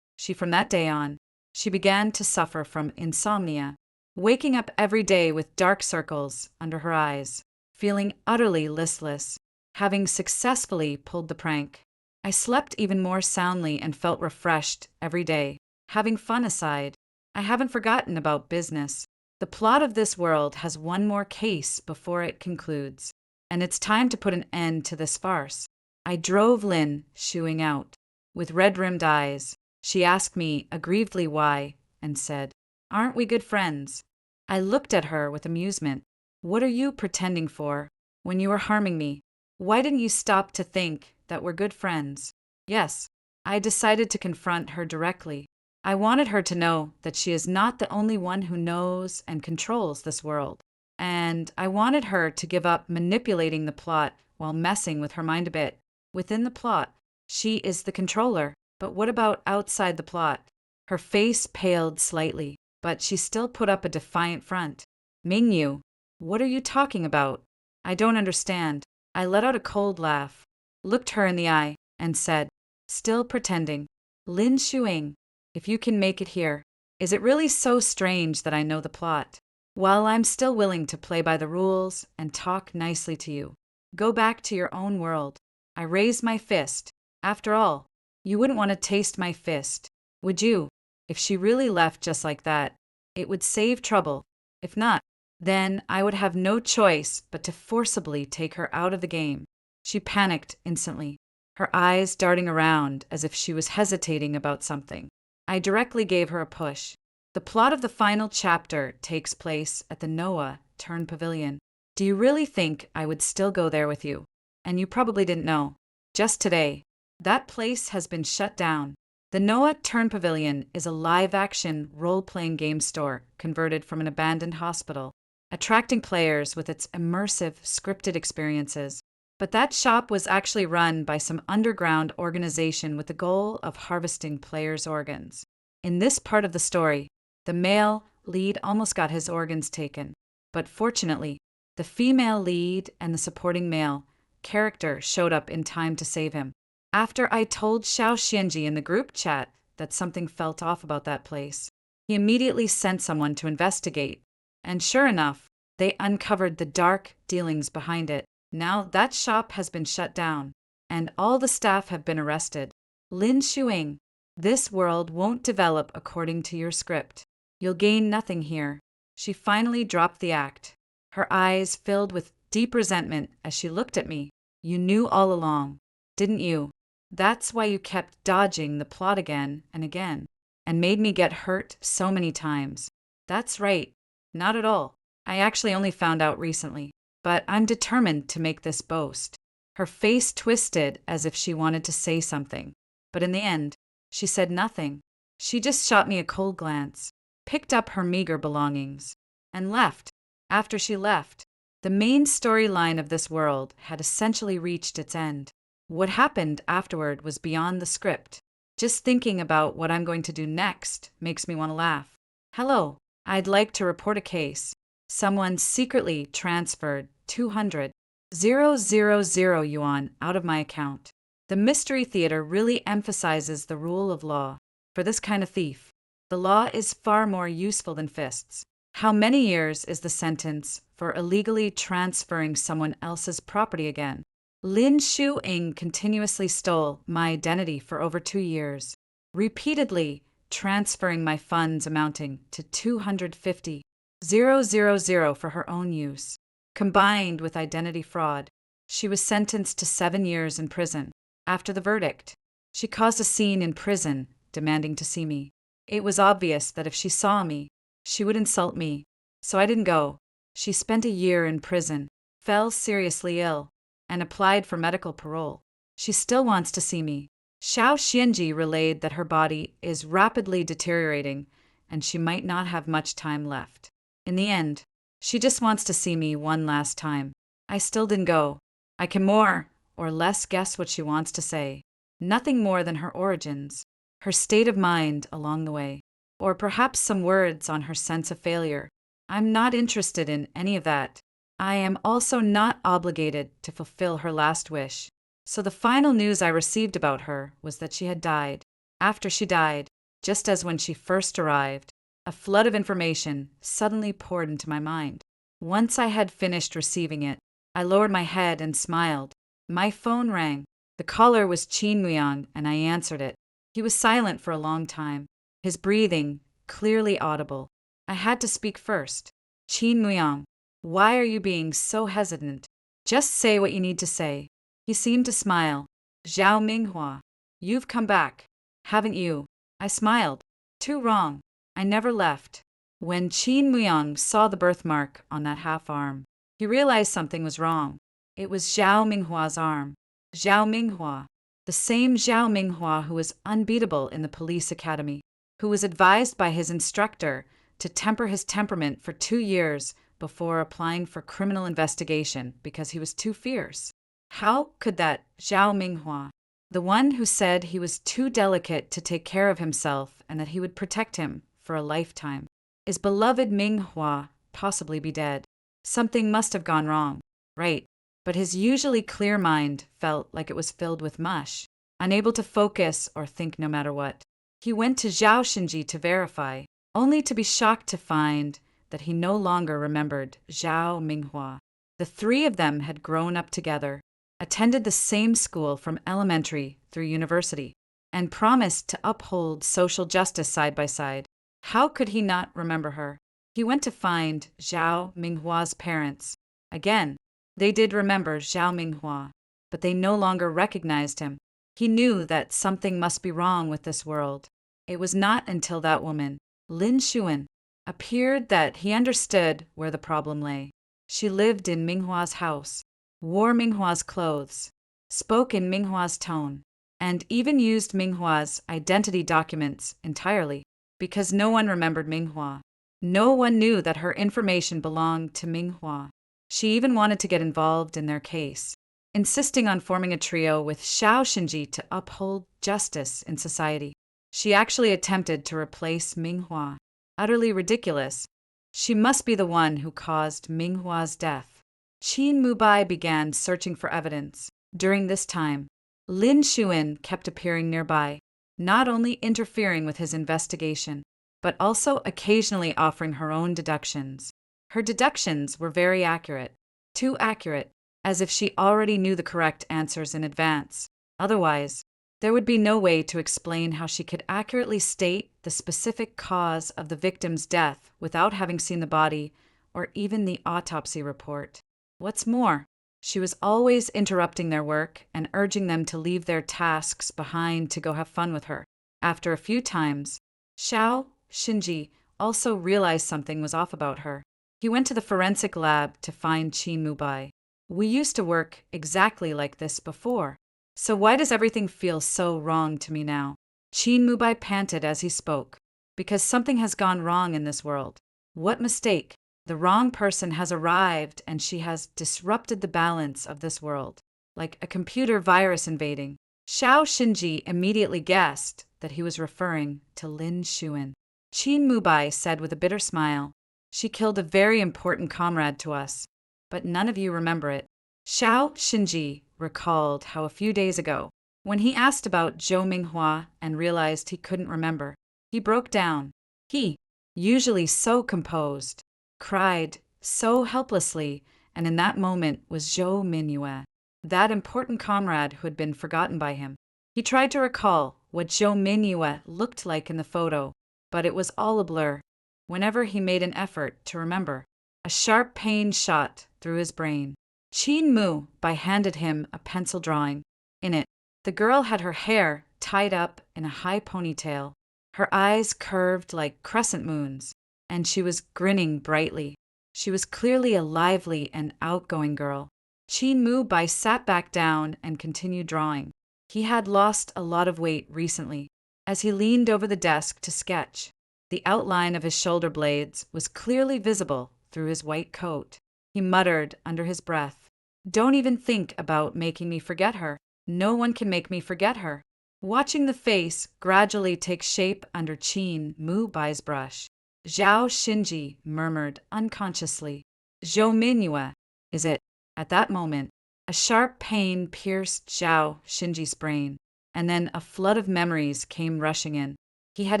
[SPEAKER 1] From that day on, she began to suffer from insomnia, waking up every day with dark circles under her eyes, feeling utterly listless. Having successfully pulled the prank, I slept even more soundly and felt refreshed every day. Having fun aside, I haven't forgotten about business. The plot of this world has one more case before it concludes, and it's time to put an end to this farce. I drove Lin shooing out. With red-rimmed eyes, she asked me aggrievedly why, and said, "Aren't we good friends?" I looked at her with amusement. "What are you pretending for? When you were harming me, why didn't you stop to think that we're good friends?" Yes, I decided to confront her directly. I wanted her to know that she is not the only one who knows and controls this world. And I wanted her to give up manipulating the plot while messing with her mind a bit. Within the plot, she is the controller. But what about outside the plot? Her face paled slightly, but she still put up a defiant front. "Mingyu, what are you talking about? I don't understand." I let out a cold laugh, looked her in the eye, and said, still pretending, "Lin Shuing, if you can make it here, is it really so strange that I know the plot? While I'm still willing to play by the rules and talk nicely to you, go back to your own world." I raised my fist. After all, you wouldn't want to taste my fist, would you? If she really left just like that, it would save trouble. If not, then I would have no choice but to forcibly take her out of the game. She panicked instantly, her eyes darting around as if she was hesitating about something. I directly gave her a push. The plot of the final chapter takes place at the Noah Turn Pavilion. Do you really think I would still go there with you? And you probably didn't know. Just today, that place has been shut down. The Noah Turn Pavilion is a live-action role-playing game store converted from an abandoned hospital, attracting players with its immersive, scripted experiences. But that shop was actually run by some underground organization with the goal of harvesting players' organs. In this part of the story, the male lead almost got his organs taken, but fortunately, the female lead and the supporting male character showed up in time to save him. After I told Xiao Xianji in the group chat that something felt off about that place, he immediately sent someone to investigate, and sure enough, they uncovered the dark dealings behind it. Now that shop has been shut down, and all the staff have been arrested. Lin Shuing, this world won't develop according to your script. You'll gain nothing here. She finally dropped the act. Her eyes filled with deep resentment as she looked at me. "You knew all along, didn't you? That's why you kept dodging the plot again and again, and made me get hurt so many times." "That's right. Not at all. I actually only found out recently. But I'm determined to make this boast." Her face twisted as if she wanted to say something, but in the end, she said nothing. She just shot me a cold glance, picked up her meager belongings, and left. After she left, the main storyline of this world had essentially reached its end. What happened afterward was beyond the script. Just thinking about what I'm going to do next makes me want to laugh. "Hello, I'd like to report a case. Someone secretly transferred 200,000 yuan out of my account." The Mystery Theater really emphasizes the rule of law. For this kind of thief, the law is far more useful than fists. How many years is the sentence for illegally transferring someone else's property again? Lin Shuing continuously stole my identity for over 2 years, repeatedly transferring my funds amounting to 250,000 for her own use. Combined with identity fraud, she was sentenced to 7 years in prison. After the verdict, she caused a scene in prison, demanding to see me. It was obvious that if she saw me, she would insult me, so I didn't go. She spent a year in prison, fell seriously ill, and applied for medical parole. She still wants to see me. Xiao Xianji relayed that her body is rapidly deteriorating, and she might not have much time left. In the end, she just wants to see me one last time. I still didn't go. I can more or less guess what she wants to say. Nothing more than her origins, her state of mind along the way, or perhaps some words on her sense of failure. I'm not interested in any of that. I am also not obligated to fulfill her last wish. So the final news I received about her was that she had died. After she died, just as when she first arrived, a flood of information suddenly poured into my mind. Once I had finished receiving it, I lowered my head and smiled. My phone rang. The caller was Qin Muyang, and I answered it. He was silent for a long time, his breathing clearly audible. I had to speak first. Qin Muyang, why are you being so hesitant? Just say what you need to say. He seemed to smile. Zhao Minghua, you've come back, haven't you? I smiled. Too wrong. I never left. When Qin Muyang saw the birthmark on that half arm, he realized something was wrong. It was Zhao Minghua's arm. Zhao Minghua, the same Zhao Minghua who was unbeatable in the police academy, who was advised by his instructor to temper his temperament for 2 years before applying for criminal investigation because he was too fierce. How could that Zhao Minghua, the one who said he was too delicate to take care of himself and that he would protect him for a lifetime, his beloved Minghua, possibly be dead? Something must have gone wrong, right? But his usually clear mind felt like it was filled with mush, unable to focus or think no matter what. He went to Zhao Xinji to verify, only to be shocked to find that he no longer remembered Zhao Minghua. The three of them had grown up together, attended the same school from elementary through university, and promised to uphold social justice side by side. How could he not remember her? He went to find Zhao Minghua's parents. Again, they did remember Zhao Minghua, but they no longer recognized him. He knew that something must be wrong with this world. It was not until that woman, Lin Xuan, appeared that he understood where the problem lay. She lived in Minghua's house, wore Minghua's clothes, spoke in Minghua's tone, and even used Minghua's identity documents entirely, because no one remembered Minghua. No one knew that her information belonged to Minghua. She even wanted to get involved in their case, insisting on forming a trio with Zhao Xinji to uphold justice in society. She actually attempted to replace Minghua. Utterly ridiculous. She must be the one who caused Minghua's death. Qin Mubai began searching for evidence. During this time, Lin Xuan kept appearing nearby, not only interfering with his investigation, but also occasionally offering her own deductions. Her deductions were very accurate, too accurate, as if she already knew the correct answers in advance. Otherwise, there would be no way to explain how she could accurately state the specific cause of the victim's death without having seen the body or even the autopsy report. What's more, she was always interrupting their work and urging them to leave their tasks behind to go have fun with her. After a few times, Zhao Xinji also realized something was off about her. He went to the forensic lab to find Qin Mubai. We used to work exactly like this before. So why does everything feel so wrong to me now? Qin Mubai panted as he spoke. Because something has gone wrong in this world. What mistake? The wrong person has arrived and she has disrupted the balance of this world, like a computer virus invading. Zhao Xinji immediately guessed that he was referring to Lin Xuan. Qin Mubai said with a bitter smile, "She killed a very important comrade to us, but none of you remember it." Zhao Xinji recalled how a few days ago, when he asked about Zhou Minghua and realized he couldn't remember, he broke down. He, usually so composed, cried so helplessly, and in that moment was Zhou Mingyue, that important comrade who had been forgotten by him. He tried to recall what Zhou Mingyue looked like in the photo, but it was all a blur. Whenever he made an effort to remember, a sharp pain shot through his brain. Qin Mubai handed him a pencil drawing. In it, the girl had her hair tied up in a high ponytail, her eyes curved like crescent moons, and she was grinning brightly. She was clearly a lively and outgoing girl. Qin Mubai sat back down and continued drawing. He had lost a lot of weight recently. As he leaned over the desk to sketch, the outline of his shoulder blades was clearly visible through his white coat. He muttered under his breath, Don't even think about making me forget her. No one can make me forget her. Watching the face gradually take shape under Qin Mu Bai's brush, Zhao Xinji murmured unconsciously, Zhou Mingyue, is it? At that moment, a sharp pain pierced Zhao Xinji's brain, and then a flood of memories came rushing in. He had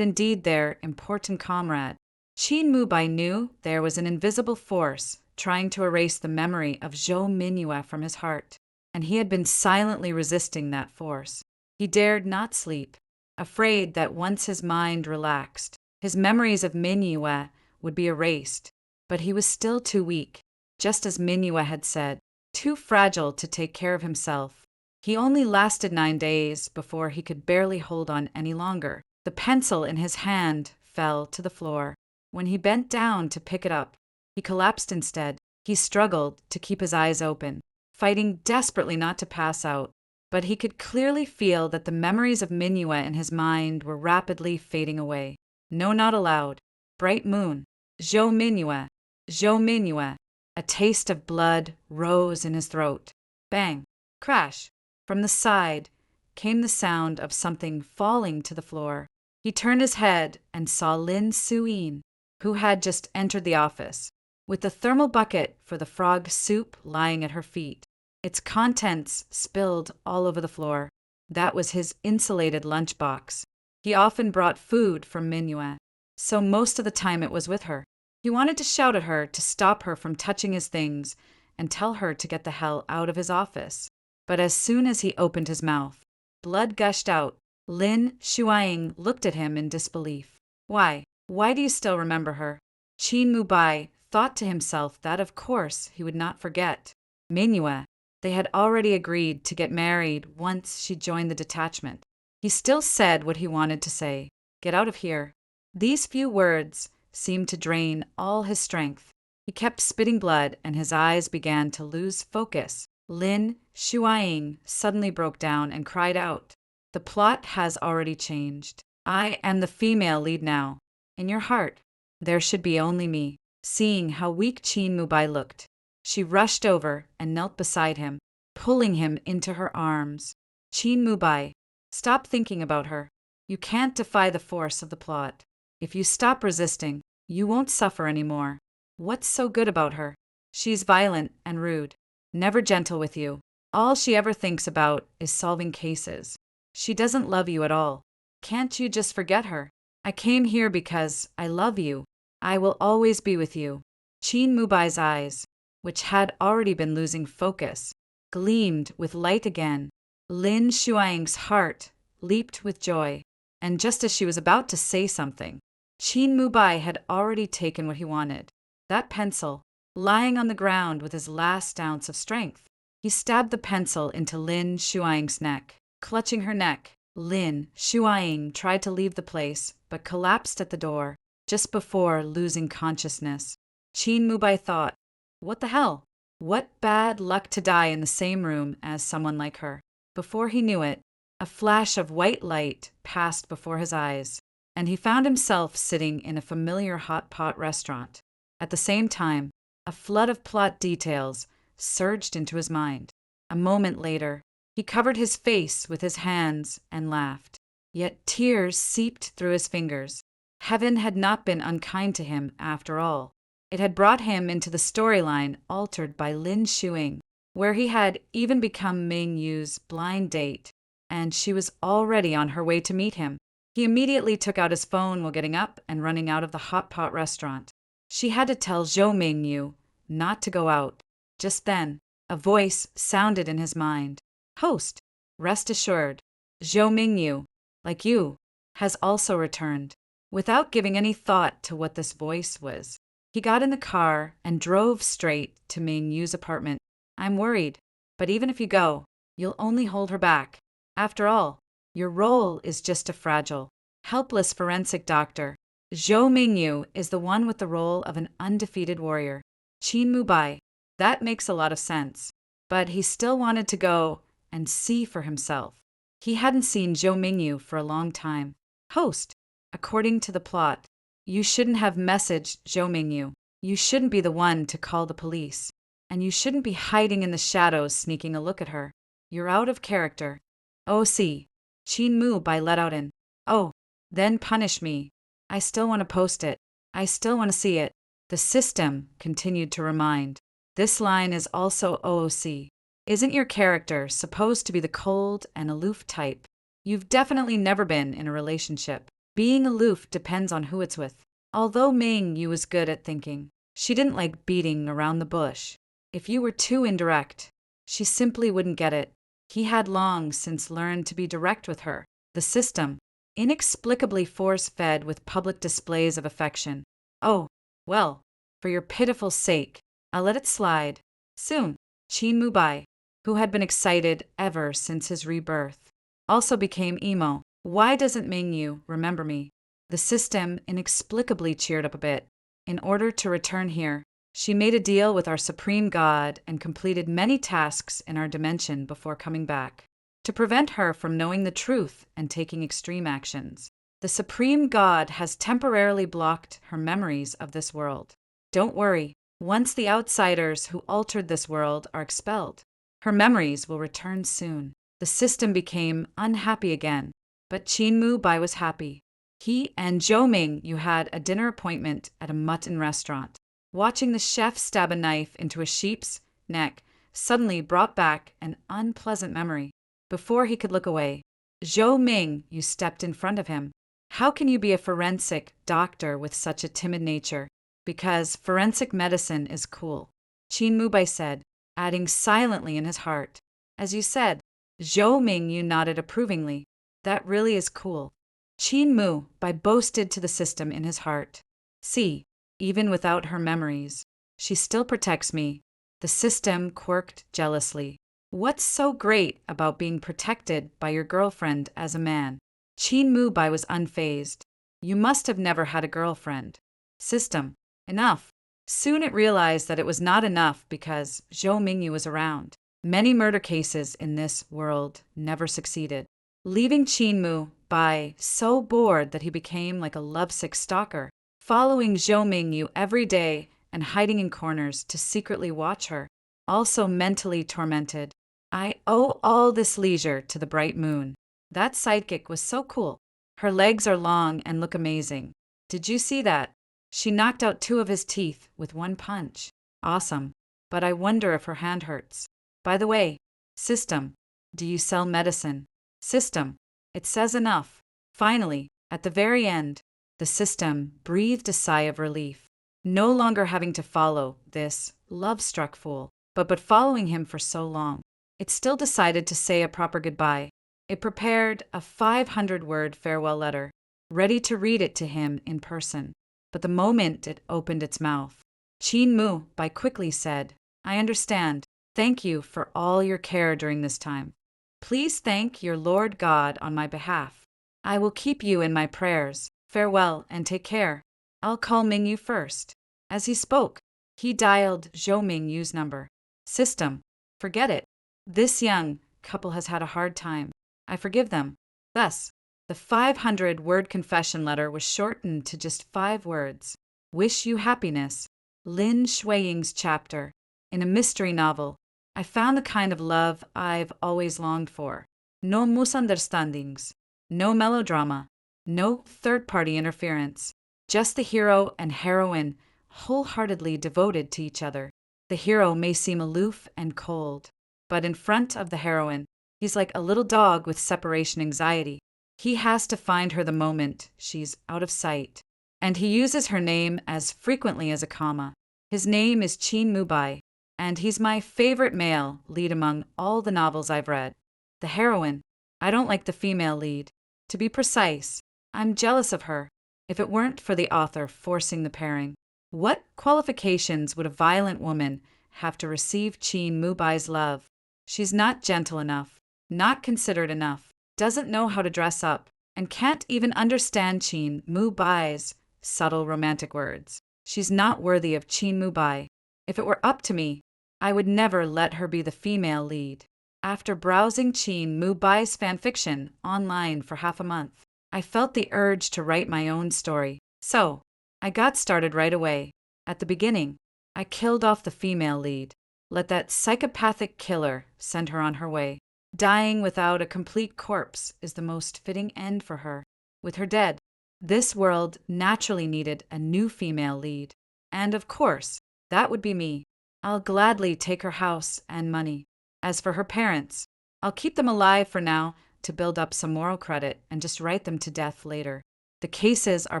[SPEAKER 1] indeed their important comrade. Qin Mu Bai knew there was an invisible force trying to erase the memory of Zhou Mingyue from his heart, and he had been silently resisting that force. He dared not sleep, afraid that once his mind relaxed, his memories of Mingyue would be erased. But he was still too weak, just as Mingyue had said, too fragile to take care of himself. He only lasted 9 days before he could barely hold on any longer. The pencil in his hand fell to the floor. When he bent down to pick it up, he collapsed instead. He struggled to keep his eyes open, fighting desperately not to pass out. But he could clearly feel that the memories of Mingyue in his mind were rapidly fading away. No, not aloud. Bright moon. Zhou Mingyue. Zhou Mingyue. A taste of blood rose in his throat. Bang. Crash. From the side came the sound of something falling to the floor. He turned his head and saw Lin Suyin, who had just entered the office, with the thermal bucket for the frog soup lying at her feet. Its contents spilled all over the floor. That was his insulated lunchbox. He often brought food from Mingyue, so most of the time it was with her. He wanted to shout at her to stop her from touching his things and tell her to get the hell out of his office. But as soon as he opened his mouth, blood gushed out. Lin Shuaiying looked at him in disbelief. Why? Why do you still remember her? Qin Mu Bai thought to himself that of course he would not forget. Mingyue. They had already agreed to get married once she joined the detachment. He still said what he wanted to say. Get out of here. These few words seemed to drain all his strength. He kept spitting blood and his eyes began to lose focus. Lin Shuaiying suddenly broke down and cried out. The plot has already changed. I am the female lead now. In your heart, there should be only me. Seeing how weak Qin Mu Bai looked, she rushed over and knelt beside him, pulling him into her arms. Qin Mu Bai, stop thinking about her. You can't defy the force of the plot. If you stop resisting, you won't suffer anymore. What's so good about her? She's violent and rude, never gentle with you. All she ever thinks about is solving cases. She doesn't love you at all. Can't you just forget her? I came here because I love you. I will always be with you. Qin Mu Bai's eyes, which had already been losing focus, gleamed with light again. Lin Shuaiying's heart leaped with joy, and just as she was about to say something, Qin Mu Bai had already taken what he wanted. That pencil, lying on the ground with his last ounce of strength. He stabbed the pencil into Lin Shuaiying's neck. Clutching her neck, Lin Shuaiying tried to leave the place, but collapsed at the door, just before losing consciousness. Qin Mu Bai thought, what the hell? What bad luck to die in the same room as someone like her. Before he knew it, a flash of white light passed before his eyes, and he found himself sitting in a familiar hot pot restaurant. At the same time, a flood of plot details surged into his mind. A moment later, he covered his face with his hands and laughed. Yet tears seeped through his fingers. Heaven had not been unkind to him after all. It had brought him into the storyline altered by Lin Shuing, where he had even become Ming Yu's blind date, and she was already on her way to meet him. He immediately took out his phone while getting up and running out of the hot pot restaurant. She had to tell Zhou Mingyu not to go out. Just then, a voice sounded in his mind. Host, rest assured, Zhou Mingyu, like you, has also returned. Without giving any thought to what this voice was, he got in the car and drove straight to Ming Yu's apartment. I'm worried, but even if you go, you'll only hold her back. After all, your role is just a fragile, helpless forensic doctor. Zhou Mingyu is the one with the role of an undefeated warrior. Qin Mu Bai. That makes a lot of sense. But he still wanted to go and see for himself. He hadn't seen Zhou Mingyu for a long time. Host, according to the plot, you shouldn't have messaged Zhou Mingyu. You shouldn't be the one to call the police. And you shouldn't be hiding in the shadows sneaking a look at her. You're out of character. Oh, see. Chin Mu Bai let out an, oh, then punish me. I still want to post it. I still want to see it. The system continued to remind. This line is also OOC. Isn't your character supposed to be the cold and aloof type? You've definitely never been in a relationship. Being aloof depends on who it's with. Although Ming Yu was good at thinking, she didn't like beating around the bush. If you were too indirect, she simply wouldn't get it. He had long since learned to be direct with her. The system, inexplicably force-fed with public displays of affection. Oh, well, for your pitiful sake, I'll let it slide. Soon, Chin Mu Bai, who had been excited ever since his rebirth, also became emo. Why doesn't Ming Yu remember me? The system inexplicably cheered up a bit. In order to return here, she made a deal with our supreme god and completed many tasks in our dimension before coming back. To prevent her from knowing the truth and taking extreme actions, the supreme god has temporarily blocked her memories of this world. Don't worry, once the outsiders who altered this world are expelled, her memories will return soon. The system became unhappy again, but Chin Mu Bai was happy. He and Zhou Ming Yu had a dinner appointment at a mutton restaurant. Watching the chef stab a knife into a sheep's neck suddenly brought back an unpleasant memory. Before he could look away, Zhou Ming Yu stepped in front of him. How can you be a forensic doctor with such a timid nature? Because forensic medicine is cool, Chin Mu Bai said, adding silently in his heart. As you said. Zhou Ming Yu nodded approvingly. That really is cool. Chin Mu Bai boasted to the system in his heart. See, even without her memories, she still protects me. The system quirked jealously. What's so great about being protected by your girlfriend as a man? Chin Mu Bai was unfazed. You must have never had a girlfriend. System. Enough. Soon it realized that it was not enough because Zhou Mingyu was around. Many murder cases in this world never succeeded, leaving Chin Mu Bai so bored that he became like a lovesick stalker, following Zhou Mingyu every day and hiding in corners to secretly watch her, also mentally tormented. I owe all this leisure to the bright moon. That sidekick was so cool. Her legs are long and look amazing. Did you see that? She knocked out 2 of his teeth with one punch. Awesome. But I wonder if her hand hurts. By the way, system, do you sell medicine? System, it says enough. Finally, at the very end, the system breathed a sigh of relief, no longer having to follow this love-struck fool, but following him for so long. It still decided to say a proper goodbye. It prepared a 500-word farewell letter, ready to read it to him in person. But the moment it opened its mouth, Chin Mu Bai quickly said, I understand. Thank you for all your care during this time. Please thank your Lord God on my behalf. I will keep you in my prayers. Farewell and take care. I'll call Mingyu first. As he spoke, he dialed Zhou Mingyu's number. System, forget it. This young couple has had a hard time. I forgive them. Thus, the 500-word confession letter was shortened to just 5 words. Wish you happiness. Lin Shuiying's chapter. In a mystery novel, I found the kind of love I've always longed for. No misunderstandings. No melodrama. No third-party interference. Just the hero and heroine wholeheartedly devoted to each other. The hero may seem aloof and cold, but in front of the heroine, he's like a little dog with separation anxiety. He has to find her the moment she's out of sight, and he uses her name as frequently as a comma. His name is Chin Mu Bai, and he's my favorite male lead among all the novels I've read. The heroine, I don't like the female lead. To be precise, I'm jealous of her. If it weren't for the author forcing the pairing, what qualifications would a violent woman have to receive Chin Mu Bai's love? She's not gentle enough, not considerate enough, doesn't know how to dress up, and can't even understand Chin Mu Bai's subtle romantic words. She's not worthy of Chin Mu Bai. If it were up to me, I would never let her be the female lead. After browsing Chin Mu Bai's fanfiction online for half a month, I felt the urge to write my own story. So, I got started right away. At the beginning, I killed off the female lead. Let that psychopathic killer send her on her way. Dying without a complete corpse is the most fitting end for her. With her dead, this world naturally needed a new female lead. And of course, that would be me. I'll gladly take her house and money. As for her parents, I'll keep them alive for now to build up some moral credit and just write them to death later. The cases are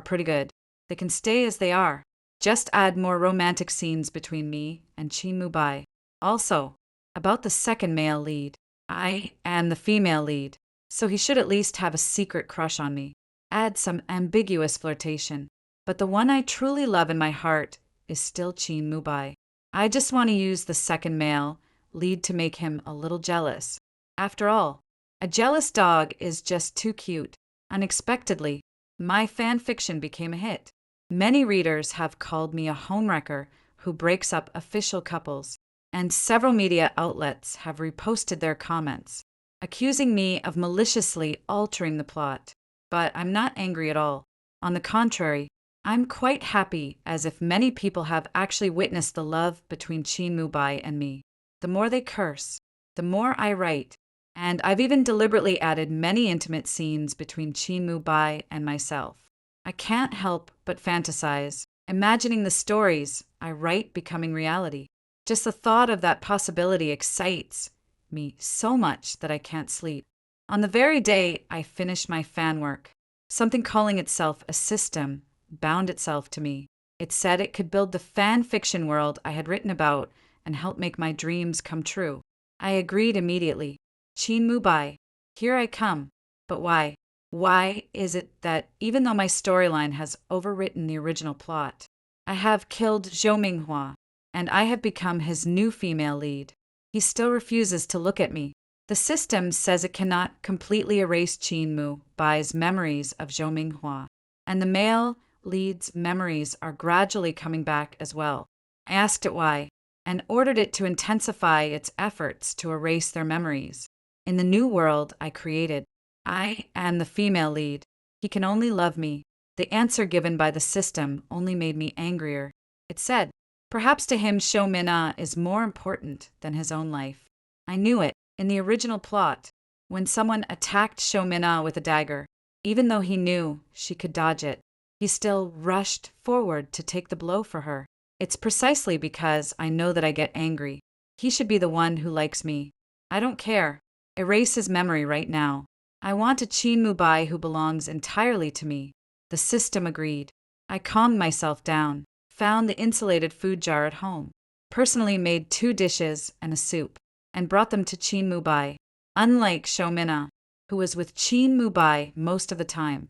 [SPEAKER 1] pretty good. They can stay as they are. Just add more romantic scenes between me and Chin Mubai. Also, about the second male lead, I am the female lead, so he should at least have a secret crush on me. Add some ambiguous flirtation. But the one I truly love in my heart is still Chin Mubai. I just want to use the second male lead to make him a little jealous. After all, a jealous dog is just too cute. Unexpectedly, my fan fiction became a hit. Many readers have called me a homewrecker who breaks up official couples, and several media outlets have reposted their comments, accusing me of maliciously altering the plot. But I'm not angry at all. On the contrary, I'm quite happy, as if many people have actually witnessed the love between Chin Mubai and me. The more they curse, the more I write, and I've even deliberately added many intimate scenes between Chin Mubai and myself. I can't help but fantasize, imagining the stories I write becoming reality. Just the thought of that possibility excites me so much that I can't sleep. On the very day I finished my fan work, something calling itself a system bound itself to me. It said it could build the fan fiction world I had written about and help make my dreams come true. I agreed immediately. Chin Mubai, here I come. But why? Why is it that even though my storyline has overwritten the original plot, I have killed Zhou Minghua, and I have become his new female lead, he still refuses to look at me? The system says it cannot completely erase Chin Mubai's memories of Zhou Minghua, and the male lead's memories are gradually coming back as well. I asked it why, and ordered it to intensify its efforts to erase their memories. In the new world I created, I am the female lead. He can only love me. The answer given by the system only made me angrier. It said, perhaps to him Shou Mina is more important than his own life. I knew it in the original plot, when someone attacked Shou Mina with a dagger. Even though he knew she could dodge it, he still rushed forward to take the blow for her. It's precisely because I know that I get angry. He should be the one who likes me. I don't care. Erase his memory right now. I want a Chin Mubai who belongs entirely to me. The system agreed. I calmed myself down, found the insulated food jar at home, personally made 2 dishes and a soup, and brought them to Chin Mubai. Unlike Shou Mina, who was with Chin Mubai most of the time,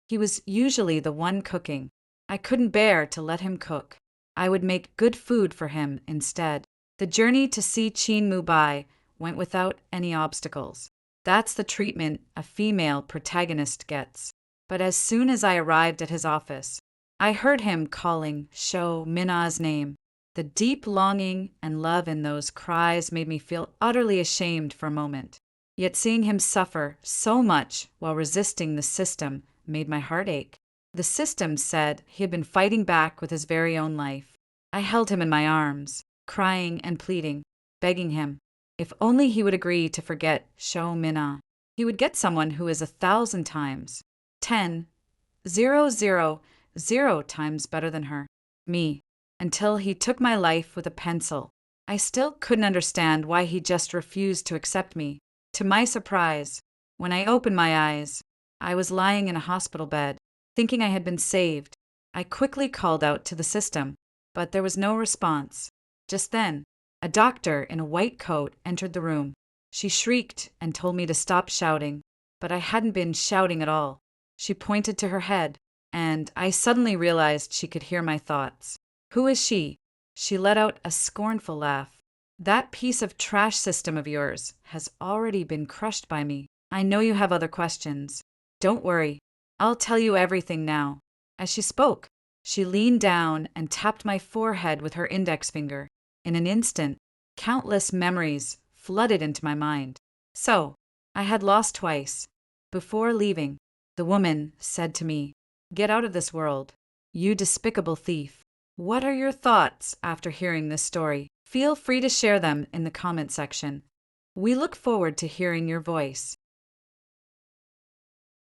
[SPEAKER 1] he was usually the one cooking. I couldn't bear to let him cook. I would make good food for him instead. The journey to see Chin Mubai went without any obstacles. That's the treatment a female protagonist gets. But as soon as I arrived at his office, I heard him calling Shou Mina's name. The deep longing and love in those cries made me feel utterly ashamed for a moment. Yet seeing him suffer so much while resisting the system made my heart ache. The system said he had been fighting back with his very own life. I held him in my arms, crying and pleading, begging him. If only he would agree to forget Shou Mina, he would get someone who is 1,000 times, 10,000 times better than her, me, until he took my life with a pencil. I still couldn't understand why he just refused to accept me. To my surprise, when I opened my eyes, I was lying in a hospital bed, thinking I had been saved. I quickly called out to the system, but there was no response. Just then, a doctor in a white coat entered the room. She shrieked and told me to stop shouting, but I hadn't been shouting at all. She pointed to her head, and I suddenly realized she could hear my thoughts. Who is she? She let out a scornful laugh. That piece of trash system of yours has already been crushed by me. I know you have other questions. Don't worry. I'll tell you everything now. As she spoke, she leaned down and tapped my forehead with her index finger. In an instant, countless memories flooded into my mind. So, I had lost twice. Before leaving, the woman said to me, "Get out of this world, you despicable thief." What are your thoughts after hearing this story? Feel free to share them in the comment section. We look forward to hearing your voice.